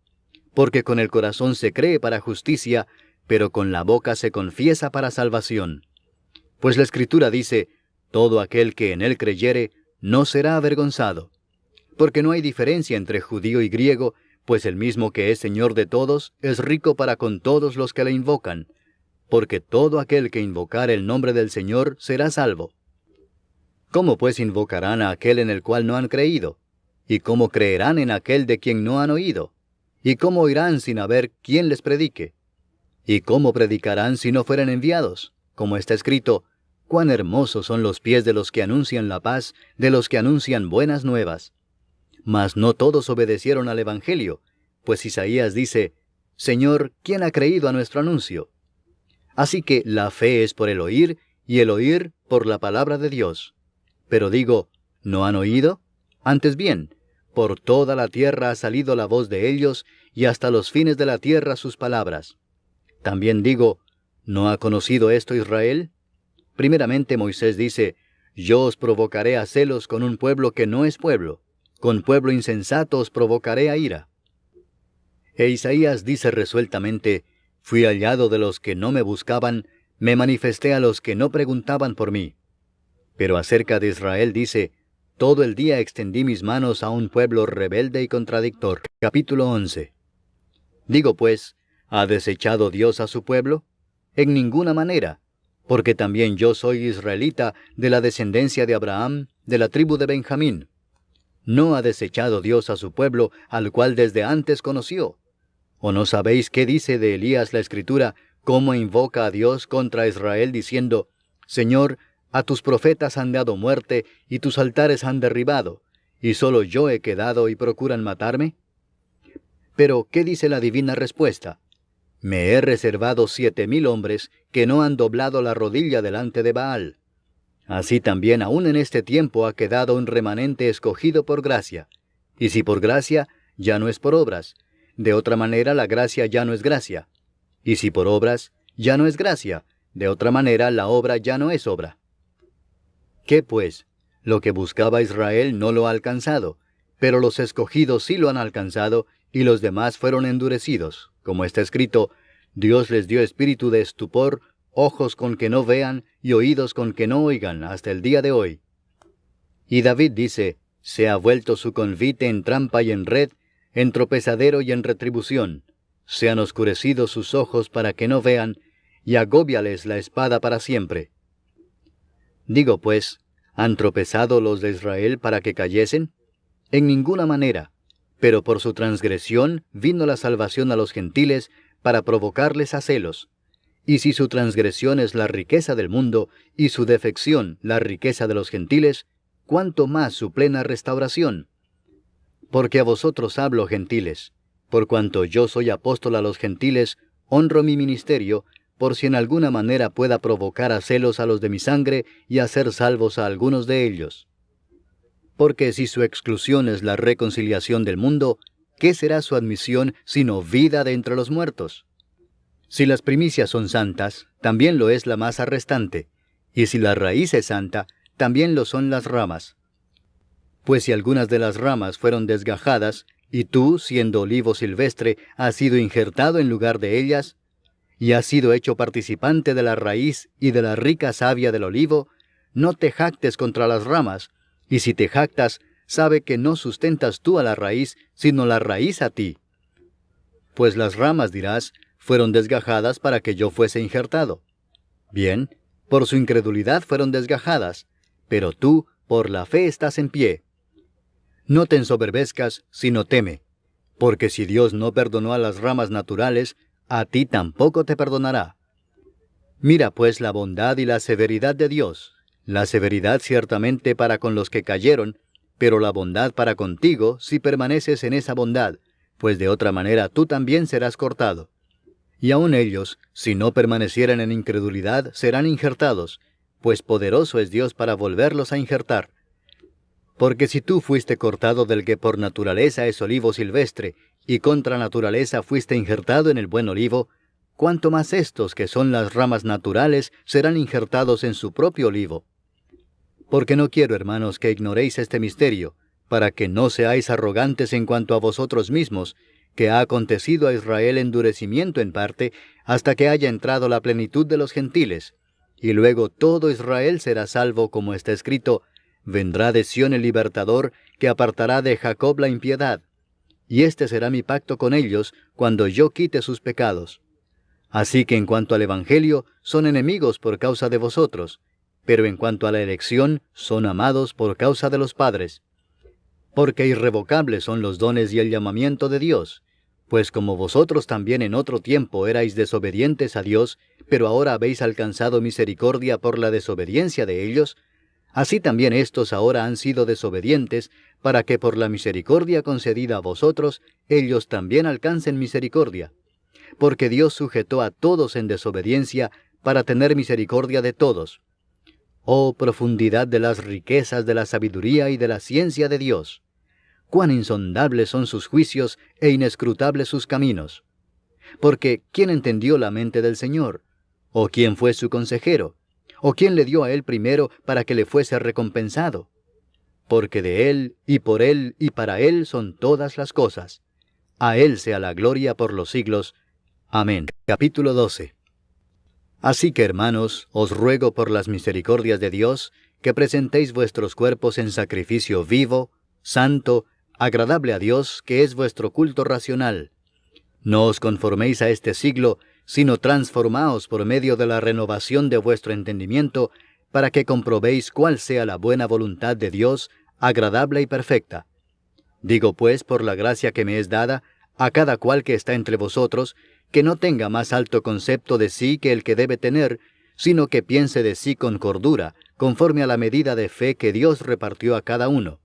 Porque con el corazón se cree para justicia, pero con la boca se confiesa para salvación. Pues la Escritura dice: todo aquel que en él creyere, no será avergonzado. Porque no hay diferencia entre judío y griego, pues el mismo que es Señor de todos, es rico para con todos los que le invocan. Porque todo aquel que invocare el nombre del Señor será salvo. ¿Cómo pues invocarán a aquel en el cual no han creído? ¿Y cómo creerán en aquel de quien no han oído? ¿Y cómo oirán sin haber quien les predique? ¿Y cómo predicarán si no fueren enviados? Como está escrito, cuán hermosos son los pies de los que anuncian la paz, de los que anuncian buenas nuevas. Mas no todos obedecieron al Evangelio, pues Isaías dice, Señor, ¿quién ha creído a nuestro anuncio? Así que la fe es por el oír, y el oír por la palabra de Dios. Pero digo, ¿no han oído? Antes bien, por toda la tierra ha salido la voz de ellos, y hasta los fines de la tierra sus palabras. También digo, ¿no ha conocido esto Israel? Primeramente Moisés dice, yo os provocaré a celos con un pueblo que no es pueblo, con pueblo insensato os provocaré a ira. E Isaías dice resueltamente, fui hallado de los que no me buscaban, me manifesté a los que no preguntaban por mí. Pero acerca de Israel dice, todo el día extendí mis manos a un pueblo rebelde y contradictor. Capítulo 11. Digo pues, ¿ha desechado Dios a su pueblo? En ninguna manera, porque también yo soy israelita de la descendencia de Abraham, de la tribu de Benjamín. ¿No ha desechado Dios a su pueblo, al cual desde antes conoció? ¿O no sabéis qué dice de Elías la Escritura, cómo invoca a Dios contra Israel, diciendo, Señor, a tus profetas han dado muerte, y tus altares han derribado, y solo yo he quedado y procuran matarme? Pero, ¿qué dice la divina respuesta? Me he reservado 7,000 hombres que no han doblado la rodilla delante de Baal. Así también aún en este tiempo ha quedado un remanente escogido por gracia. Y si por gracia, ya no es por obras. De otra manera la gracia ya no es gracia. Y si por obras, ya no es gracia. De otra manera la obra ya no es obra. ¿Qué pues? Lo que buscaba Israel no lo ha alcanzado, pero los escogidos sí lo han alcanzado, y los demás fueron endurecidos. Como está escrito, Dios les dio espíritu de estupor, ojos con que no vean, y oídos con que no oigan, hasta el día de hoy. Y David dice, se ha vuelto su convite en trampa y en red, en tropezadero y en retribución. Se han oscurecido sus ojos para que no vean, y agóbiales la espada para siempre. Digo pues, ¿han tropezado los de Israel para que cayesen? En ninguna manera, pero por su transgresión vino la salvación a los gentiles para provocarles a celos. Y si su transgresión es la riqueza del mundo, y su defección la riqueza de los gentiles, ¿cuánto más su plena restauración? Porque a vosotros hablo, gentiles, por cuanto yo soy apóstol a los gentiles, honro mi ministerio, por si en alguna manera pueda provocar a celos a los de mi sangre y hacer salvos a algunos de ellos. Porque si su exclusión es la reconciliación del mundo, ¿qué será su admisión sino vida de entre los muertos? Si las primicias son santas, también lo es la masa restante, y si la raíz es santa, también lo son las ramas. Pues si algunas de las ramas fueron desgajadas, y tú, siendo olivo silvestre, has sido injertado en lugar de ellas, y has sido hecho participante de la raíz y de la rica savia del olivo, no te jactes contra las ramas, y si te jactas, sabe que no sustentas tú a la raíz, sino la raíz a ti. Pues las ramas, dirás, fueron desgajadas para que yo fuese injertado. Bien, por su incredulidad fueron desgajadas, pero tú, por la fe estás en pie. No te ensoberbezcas, sino teme, porque si Dios no perdonó a las ramas naturales, a ti tampoco te perdonará. Mira pues la bondad y la severidad de Dios, la severidad ciertamente para con los que cayeron, pero la bondad para contigo si permaneces en esa bondad, pues de otra manera tú también serás cortado. Y aun ellos, si no permanecieren en incredulidad, serán injertados, pues poderoso es Dios para volverlos a injertar. Porque si tú fuiste cortado del que por naturaleza es olivo silvestre, y contra naturaleza fuiste injertado en el buen olivo, cuánto más estos que son las ramas naturales serán injertados en su propio olivo. Porque no quiero, hermanos, que ignoréis este misterio, para que no seáis arrogantes en cuanto a vosotros mismos, que ha acontecido a Israel endurecimiento en parte, hasta que haya entrado la plenitud de los gentiles, y luego todo Israel será salvo, como está escrito, vendrá de Sión el libertador, que apartará de Jacob la impiedad. Y este será mi pacto con ellos, cuando yo quite sus pecados. Así que en cuanto al Evangelio, son enemigos por causa de vosotros, pero en cuanto a la elección, son amados por causa de los padres. Porque irrevocables son los dones y el llamamiento de Dios, pues como vosotros también en otro tiempo erais desobedientes a Dios, pero ahora habéis alcanzado misericordia por la desobediencia de ellos, así también éstos ahora han sido desobedientes, para que por la misericordia concedida a vosotros, ellos también alcancen misericordia. Porque Dios sujetó a todos en desobediencia, para tener misericordia de todos. Oh profundidad de las riquezas de la sabiduría y de la ciencia de Dios! Cuán insondables son sus juicios e inescrutables sus caminos. Porque ¿quién entendió la mente del Señor? ¿O quién fue su consejero? ¿O quién le dio a él primero para que le fuese recompensado? Porque de él, y por él, y para él son todas las cosas. A él sea la gloria por los siglos. Amén. Capítulo 12. Así que, hermanos, os ruego por las misericordias de Dios, que presentéis vuestros cuerpos en sacrificio vivo, santo, agradable a Dios, que es vuestro culto racional. No os conforméis a este siglo, sino transformaos por medio de la renovación de vuestro entendimiento, para que comprobéis cuál sea la buena voluntad de Dios, agradable y perfecta. Digo pues, por la gracia que me es dada, a cada cual que está entre vosotros, que no tenga más alto concepto de sí que el que debe tener, sino que piense de sí con cordura, conforme a la medida de fe que Dios repartió a cada uno.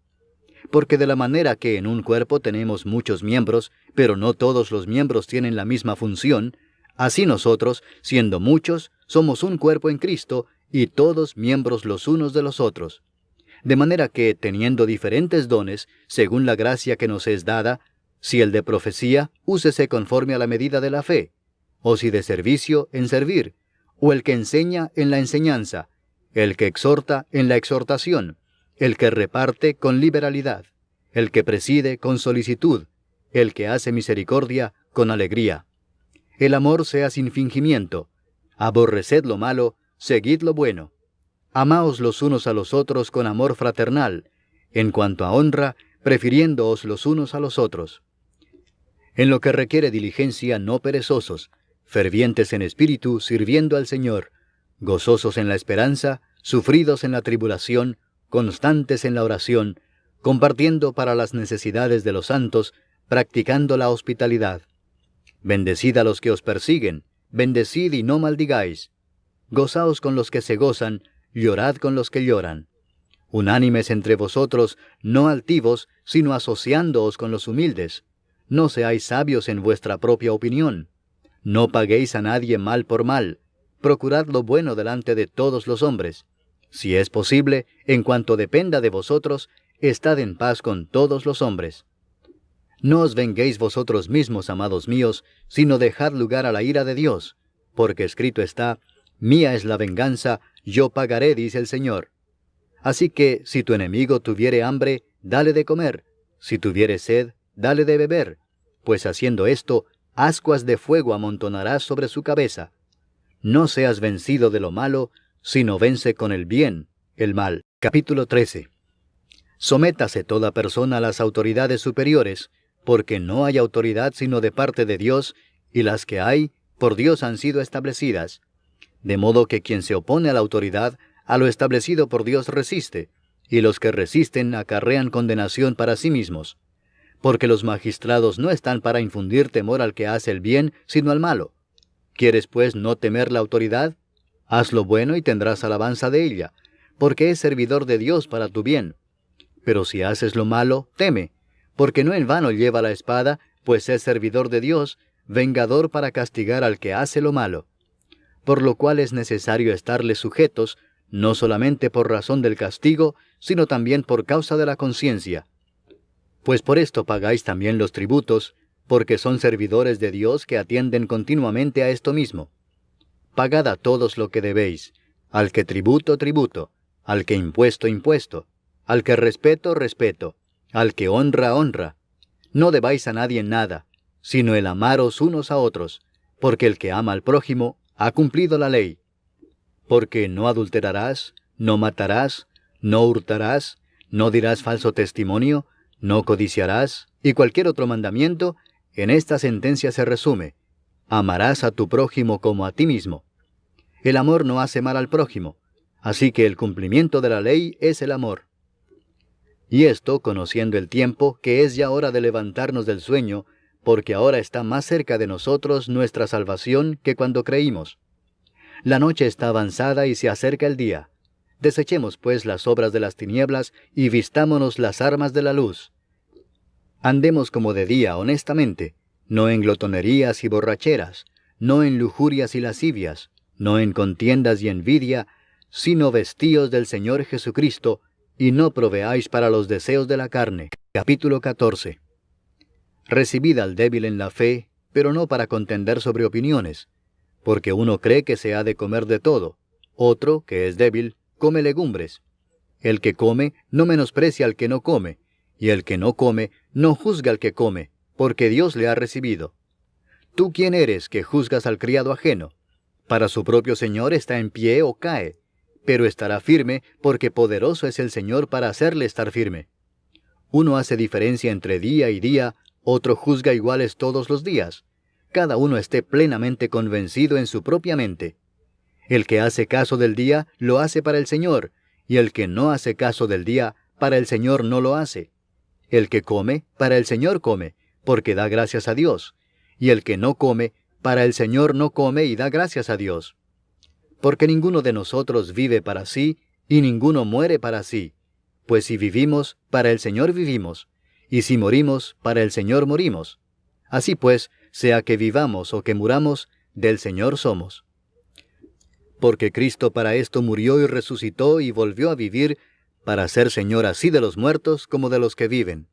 Porque de la manera que en un cuerpo tenemos muchos miembros, pero no todos los miembros tienen la misma función, así nosotros, siendo muchos, somos un cuerpo en Cristo, y todos miembros los unos de los otros. De manera que, teniendo diferentes dones, según la gracia que nos es dada, si el de profecía, úsese conforme a la medida de la fe, o si de servicio, en servir, o el que enseña, en la enseñanza, el que exhorta, en la exhortación, el que reparte, con liberalidad, el que preside, con solicitud, el que hace misericordia, con alegría. El amor sea sin fingimiento. Aborreced lo malo, seguid lo bueno. Amaos los unos a los otros con amor fraternal, en cuanto a honra, prefiriéndoos los unos a los otros. En lo que requiere diligencia, no perezosos, fervientes en espíritu, sirviendo al Señor, gozosos en la esperanza, sufridos en la tribulación, constantes en la oración, compartiendo para las necesidades de los santos, practicando la hospitalidad. Bendecid a los que os persiguen, bendecid y no maldigáis. Gozaos con los que se gozan, llorad con los que lloran. Unánimes entre vosotros, no altivos, sino asociándoos con los humildes. No seáis sabios en vuestra propia opinión. No paguéis a nadie mal por mal. Procurad lo bueno delante de todos los hombres. Si es posible, en cuanto dependa de vosotros, estad en paz con todos los hombres. No os venguéis vosotros mismos, amados míos, sino dejad lugar a la ira de Dios, porque escrito está, mía es la venganza, yo pagaré, dice el Señor. Así que, si tu enemigo tuviere hambre, dale de comer, si tuviere sed, dale de beber, pues haciendo esto, ascuas de fuego amontonarás sobre su cabeza. No seas vencido de lo malo, sino vence con el bien el mal. Capítulo 13. Sométase toda persona a las autoridades superiores, porque no hay autoridad sino de parte de Dios, y las que hay, por Dios han sido establecidas. De modo que quien se opone a la autoridad, a lo establecido por Dios resiste, y los que resisten acarrean condenación para sí mismos. Porque los magistrados no están para infundir temor al que hace el bien, sino al malo. ¿Quieres pues no temer la autoridad? Haz lo bueno y tendrás alabanza de ella, porque es servidor de Dios para tu bien. Pero si haces lo malo, teme, porque no en vano lleva la espada, pues es servidor de Dios, vengador para castigar al que hace lo malo. Por lo cual es necesario estarles sujetos, no solamente por razón del castigo, sino también por causa de la conciencia. Pues por esto pagáis también los tributos, porque son servidores de Dios que atienden continuamente a esto mismo. Pagad a todos lo que debéis, al que tributo, tributo, al que impuesto, impuesto, al que respeto, respeto, al que honra, honra. No debáis a nadie nada, sino el amaros unos a otros, porque el que ama al prójimo ha cumplido la ley. Porque no adulterarás, no matarás, no hurtarás, no dirás falso testimonio, no codiciarás, y cualquier otro mandamiento, en esta sentencia se resume: amarás a tu prójimo como a ti mismo. El amor no hace mal al prójimo, así que el cumplimiento de la ley es el amor. Y esto, conociendo el tiempo, que es ya hora de levantarnos del sueño, porque ahora está más cerca de nosotros nuestra salvación que cuando creímos. La noche está avanzada y se acerca el día. Desechemos pues las obras de las tinieblas y vistámonos las armas de la luz. Andemos como de día honestamente, no en glotonerías y borracheras, no en lujurias y lascivias, no en contiendas y envidia, sino vestíos del Señor Jesucristo, y no proveáis para los deseos de la carne. Capítulo 14. Recibid al débil en la fe, pero no para contender sobre opiniones, porque uno cree que se ha de comer de todo, otro, que es débil, come legumbres. El que come no menosprecia al que no come, y el que no come no juzga al que come, porque Dios le ha recibido. ¿Tú quién eres que juzgas al criado ajeno? Para su propio Señor está en pie o cae, pero estará firme, porque poderoso es el Señor para hacerle estar firme. Uno hace diferencia entre día y día, otro juzga iguales todos los días. Cada uno esté plenamente convencido en su propia mente. El que hace caso del día, lo hace para el Señor, y el que no hace caso del día, para el Señor no lo hace. El que come, para el Señor come, porque da gracias a Dios, y el que no come, para el Señor no come y da gracias a Dios. Porque ninguno de nosotros vive para sí, y ninguno muere para sí. Pues si vivimos, para el Señor vivimos, y si morimos, para el Señor morimos. Así pues, sea que vivamos o que muramos, del Señor somos. Porque Cristo para esto murió y resucitó y volvió a vivir, para ser Señor así de los muertos como de los que viven.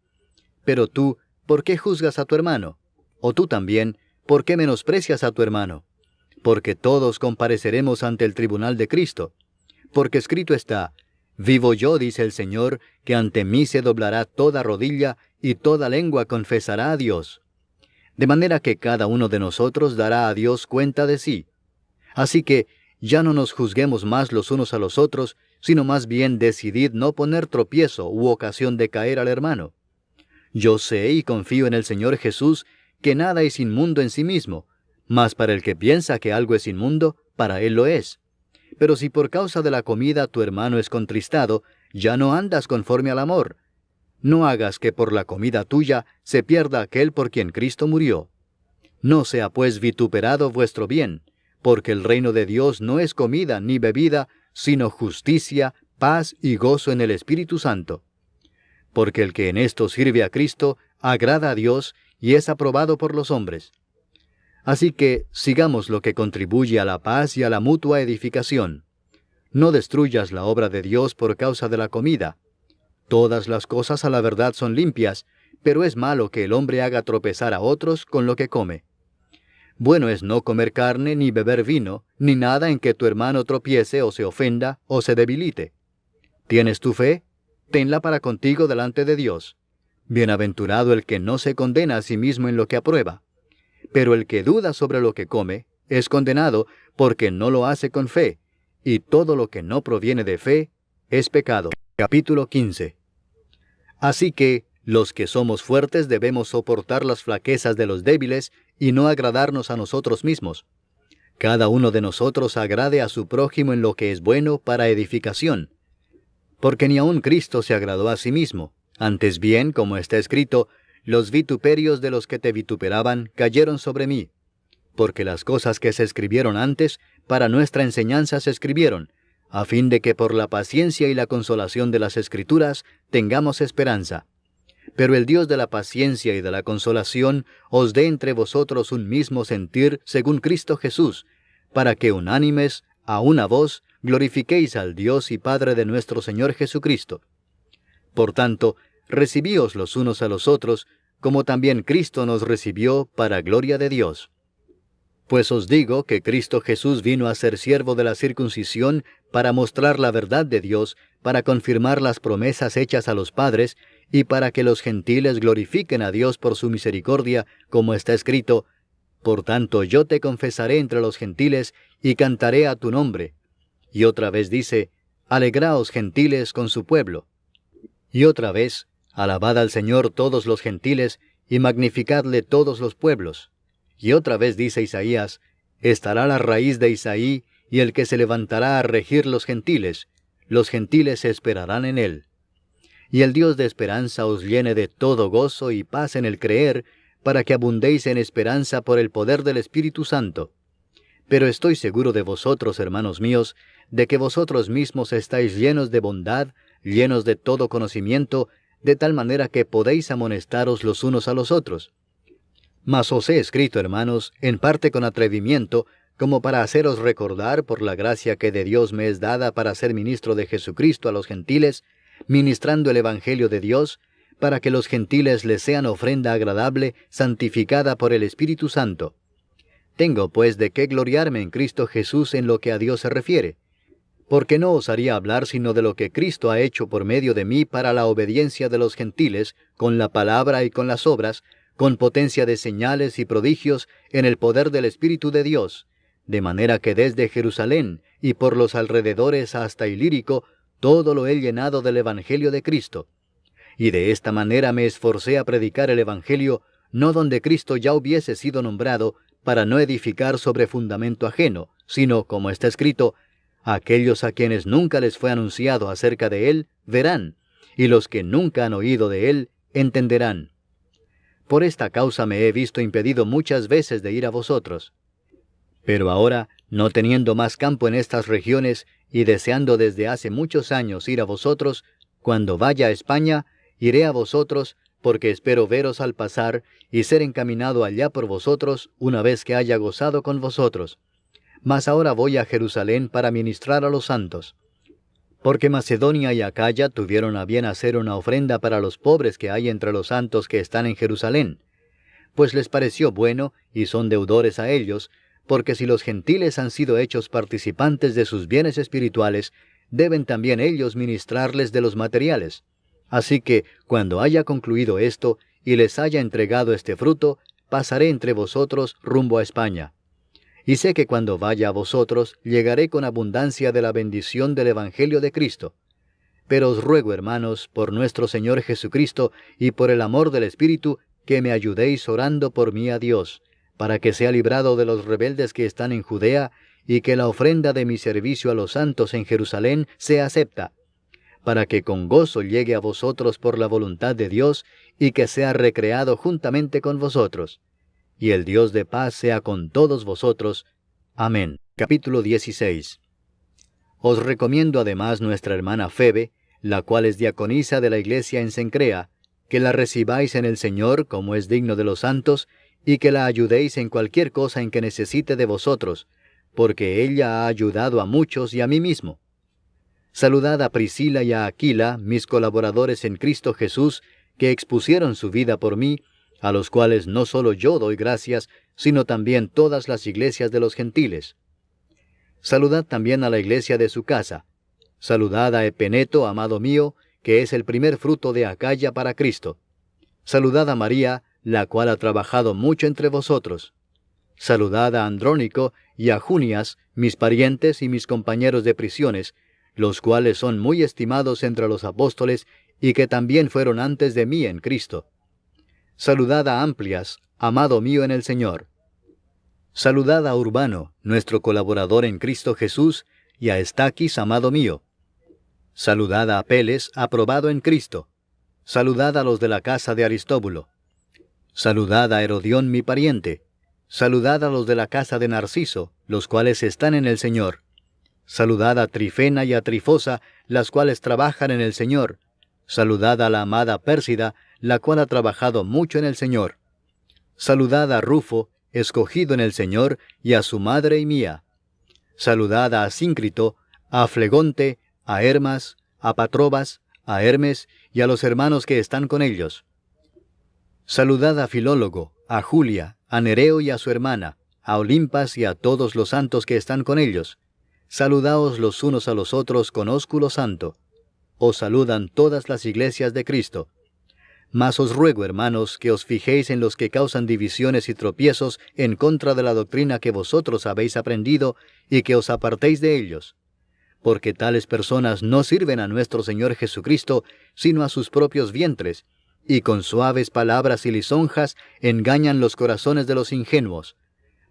Pero tú, ¿por qué juzgas a tu hermano? O tú también, ¿por qué menosprecias a tu hermano? Porque todos compareceremos ante el tribunal de Cristo. Porque escrito está: vivo yo, dice el Señor, que ante mí se doblará toda rodilla y toda lengua confesará a Dios. De manera que cada uno de nosotros dará a Dios cuenta de sí. Así que ya no nos juzguemos más los unos a los otros, sino más bien decidid no poner tropiezo u ocasión de caer al hermano. Yo sé y confío en el Señor Jesús que nada es inmundo en sí mismo, mas para el que piensa que algo es inmundo, para él lo es. Pero si por causa de la comida tu hermano es contristado, ya no andas conforme al amor. No hagas que por la comida tuya se pierda aquel por quien Cristo murió. No sea pues vituperado vuestro bien, porque el reino de Dios no es comida ni bebida, sino justicia, paz y gozo en el Espíritu Santo. Porque el que en esto sirve a Cristo, agrada a Dios y es aprobado por los hombres. Así que sigamos lo que contribuye a la paz y a la mutua edificación. No destruyas la obra de Dios por causa de la comida. Todas las cosas a la verdad son limpias, pero es malo que el hombre haga tropezar a otros con lo que come. Bueno es no comer carne ni beber vino, ni nada en que tu hermano tropiece o se ofenda o se debilite. ¿Tienes tu fe? Tenla para contigo delante de Dios. Bienaventurado el que no se condena a sí mismo en lo que aprueba. Pero el que duda sobre lo que come, es condenado porque no lo hace con fe, y todo lo que no proviene de fe es pecado. Capítulo 15. Así que, los que somos fuertes debemos soportar las flaquezas de los débiles y no agradarnos a nosotros mismos. Cada uno de nosotros agrade a su prójimo en lo que es bueno para edificación. Porque ni aun Cristo se agradó a sí mismo. Antes bien, como está escrito, los vituperios de los que te vituperaban cayeron sobre mí. Porque las cosas que se escribieron antes, para nuestra enseñanza se escribieron, a fin de que por la paciencia y la consolación de las Escrituras tengamos esperanza. Pero el Dios de la paciencia y de la consolación os dé entre vosotros un mismo sentir según Cristo Jesús, para que unánimes, a una voz, glorifiquéis al Dios y Padre de nuestro Señor Jesucristo. Por tanto, recibíos los unos a los otros, como también Cristo nos recibió para gloria de Dios. Pues os digo que Cristo Jesús vino a ser siervo de la circuncisión para mostrar la verdad de Dios, para confirmar las promesas hechas a los padres, y para que los gentiles glorifiquen a Dios por su misericordia, como está escrito: por tanto yo te confesaré entre los gentiles, y cantaré a tu nombre. Y otra vez dice: alegraos gentiles con su pueblo. Y otra vez, alabad al Señor todos los gentiles, y magnificadle todos los pueblos. Y otra vez dice Isaías, estará la raíz de Isaí, y el que se levantará a regir los gentiles esperarán en él. Y el Dios de esperanza os llene de todo gozo y paz en el creer, para que abundéis en esperanza por el poder del Espíritu Santo. Pero estoy seguro de vosotros, hermanos míos, de que vosotros mismos estáis llenos de bondad, llenos de todo conocimiento, de tal manera que podéis amonestaros los unos a los otros. Mas os he escrito, hermanos, en parte con atrevimiento, como para haceros recordar por la gracia que de Dios me es dada para ser ministro de Jesucristo a los gentiles, ministrando el Evangelio de Dios, para que los gentiles les sean ofrenda agradable, santificada por el Espíritu Santo. Tengo pues de qué gloriarme en Cristo Jesús en lo que a Dios se refiere, porque no osaría hablar sino de lo que Cristo ha hecho por medio de mí para la obediencia de los gentiles, con la palabra y con las obras, con potencia de señales y prodigios en el poder del Espíritu de Dios, de manera que desde Jerusalén y por los alrededores hasta Ilírico, todo lo he llenado del Evangelio de Cristo. Y de esta manera me esforcé a predicar el Evangelio, no donde Cristo ya hubiese sido nombrado, para no edificar sobre fundamento ajeno, sino, como está escrito, aquellos a quienes nunca les fue anunciado acerca de Él, verán, y los que nunca han oído de Él, entenderán. Por esta causa me he visto impedido muchas veces de ir a vosotros. Pero ahora, no teniendo más campo en estas regiones, y deseando desde hace muchos años ir a vosotros, cuando vaya a España, iré a vosotros, porque espero veros al pasar, y ser encaminado allá por vosotros, una vez que haya gozado con vosotros. Mas ahora voy a Jerusalén para ministrar a los santos. Porque Macedonia y Acaya tuvieron a bien hacer una ofrenda para los pobres que hay entre los santos que están en Jerusalén. Pues les pareció bueno, y son deudores a ellos, porque si los gentiles han sido hechos participantes de sus bienes espirituales, deben también ellos ministrarles de los materiales. Así que, cuando haya concluido esto, y les haya entregado este fruto, pasaré entre vosotros rumbo a España. Y sé que cuando vaya a vosotros, llegaré con abundancia de la bendición del Evangelio de Cristo. Pero os ruego, hermanos, por nuestro Señor Jesucristo, y por el amor del Espíritu, que me ayudéis orando por mí a Dios, para que sea librado de los rebeldes que están en Judea, y que la ofrenda de mi servicio a los santos en Jerusalén sea acepta, para que con gozo llegue a vosotros por la voluntad de Dios, y que sea recreado juntamente con vosotros. Y el Dios de paz sea con todos vosotros. Amén. Capítulo 16. Os recomiendo además nuestra hermana Febe, la cual es diaconisa de la iglesia en Cencrea, que la recibáis en el Señor como es digno de los santos, y que la ayudéis en cualquier cosa en que necesite de vosotros, porque ella ha ayudado a muchos y a mí mismo. Saludad a Priscila y a Aquila, mis colaboradores en Cristo Jesús, que expusieron su vida por mí, a los cuales no solo yo doy gracias, sino también todas las iglesias de los gentiles. Saludad también a la iglesia de su casa. Saludad a Epeneto, amado mío, que es el primer fruto de Acaya para Cristo. Saludad a María, la cual ha trabajado mucho entre vosotros. Saludad a Andrónico y a Junias, mis parientes y mis compañeros de prisiones, los cuales son muy estimados entre los apóstoles y que también fueron antes de mí en Cristo. Saludad a Amplias, amado mío en el Señor. Saludad a Urbano, nuestro colaborador en Cristo Jesús, y a Estaquis, amado mío. Saludad a Apeles, aprobado en Cristo. Saludad a los de la casa de Aristóbulo. Saludad a Herodión, mi pariente. Saludad a los de la casa de Narciso, los cuales están en el Señor. Saludad a Trifena y a Trifosa, las cuales trabajan en el Señor. Saludad a la amada Pérsida, la cual ha trabajado mucho en el Señor. Saludad a Rufo, escogido en el Señor, y a su madre y mía. Saludad a Asíncrito, a Flegonte, a Hermas, a Patrobas, a Hermes, y a los hermanos que están con ellos. Saludad a Filólogo, a Julia, a Nereo y a su hermana, a Olimpas y a todos los santos que están con ellos. Saludaos los unos a los otros con ósculo santo. Os saludan todas las iglesias de Cristo. Mas os ruego, hermanos, que os fijéis en los que causan divisiones y tropiezos en contra de la doctrina que vosotros habéis aprendido, y que os apartéis de ellos. porque tales personas no sirven a nuestro Señor Jesucristo, sino a sus propios vientres, y con suaves palabras y lisonjas engañan los corazones de los ingenuos.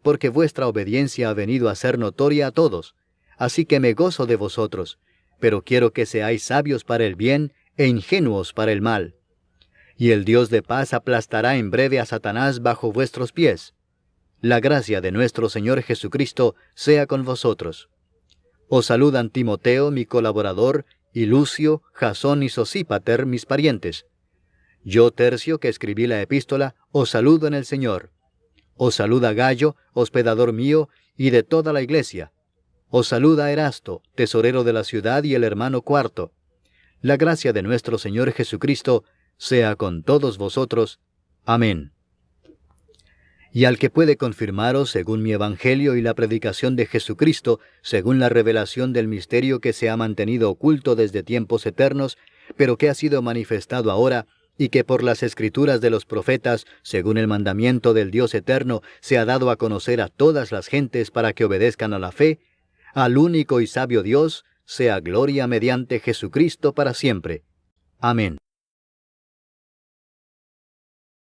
Porque vuestra obediencia ha venido a ser notoria a todos, así que me gozo de vosotros, pero quiero que seáis sabios para el bien e ingenuos para el mal. Y el Dios de paz aplastará en breve a Satanás bajo vuestros pies. La gracia de nuestro Señor Jesucristo sea con vosotros. Os saludan Timoteo, mi colaborador, y Lucio, Jasón y Sosípater, mis parientes. Yo, Tercio, que escribí la epístola, os saludo en el Señor. Os saluda Gayo, hospedador mío, y de toda la iglesia. Os saluda Erasto, tesorero de la ciudad, y el hermano Cuarto. La gracia de nuestro Señor Jesucristo sea con todos vosotros. Amén. Y al que puede confirmaros según mi evangelio y la predicación de Jesucristo, según la revelación del misterio que se ha mantenido oculto desde tiempos eternos, pero que ha sido manifestado ahora, y que por las escrituras de los profetas, según el mandamiento del Dios eterno, se ha dado a conocer a todas las gentes para que obedezcan a la fe, al único y sabio Dios, sea gloria mediante Jesucristo para siempre. Amén.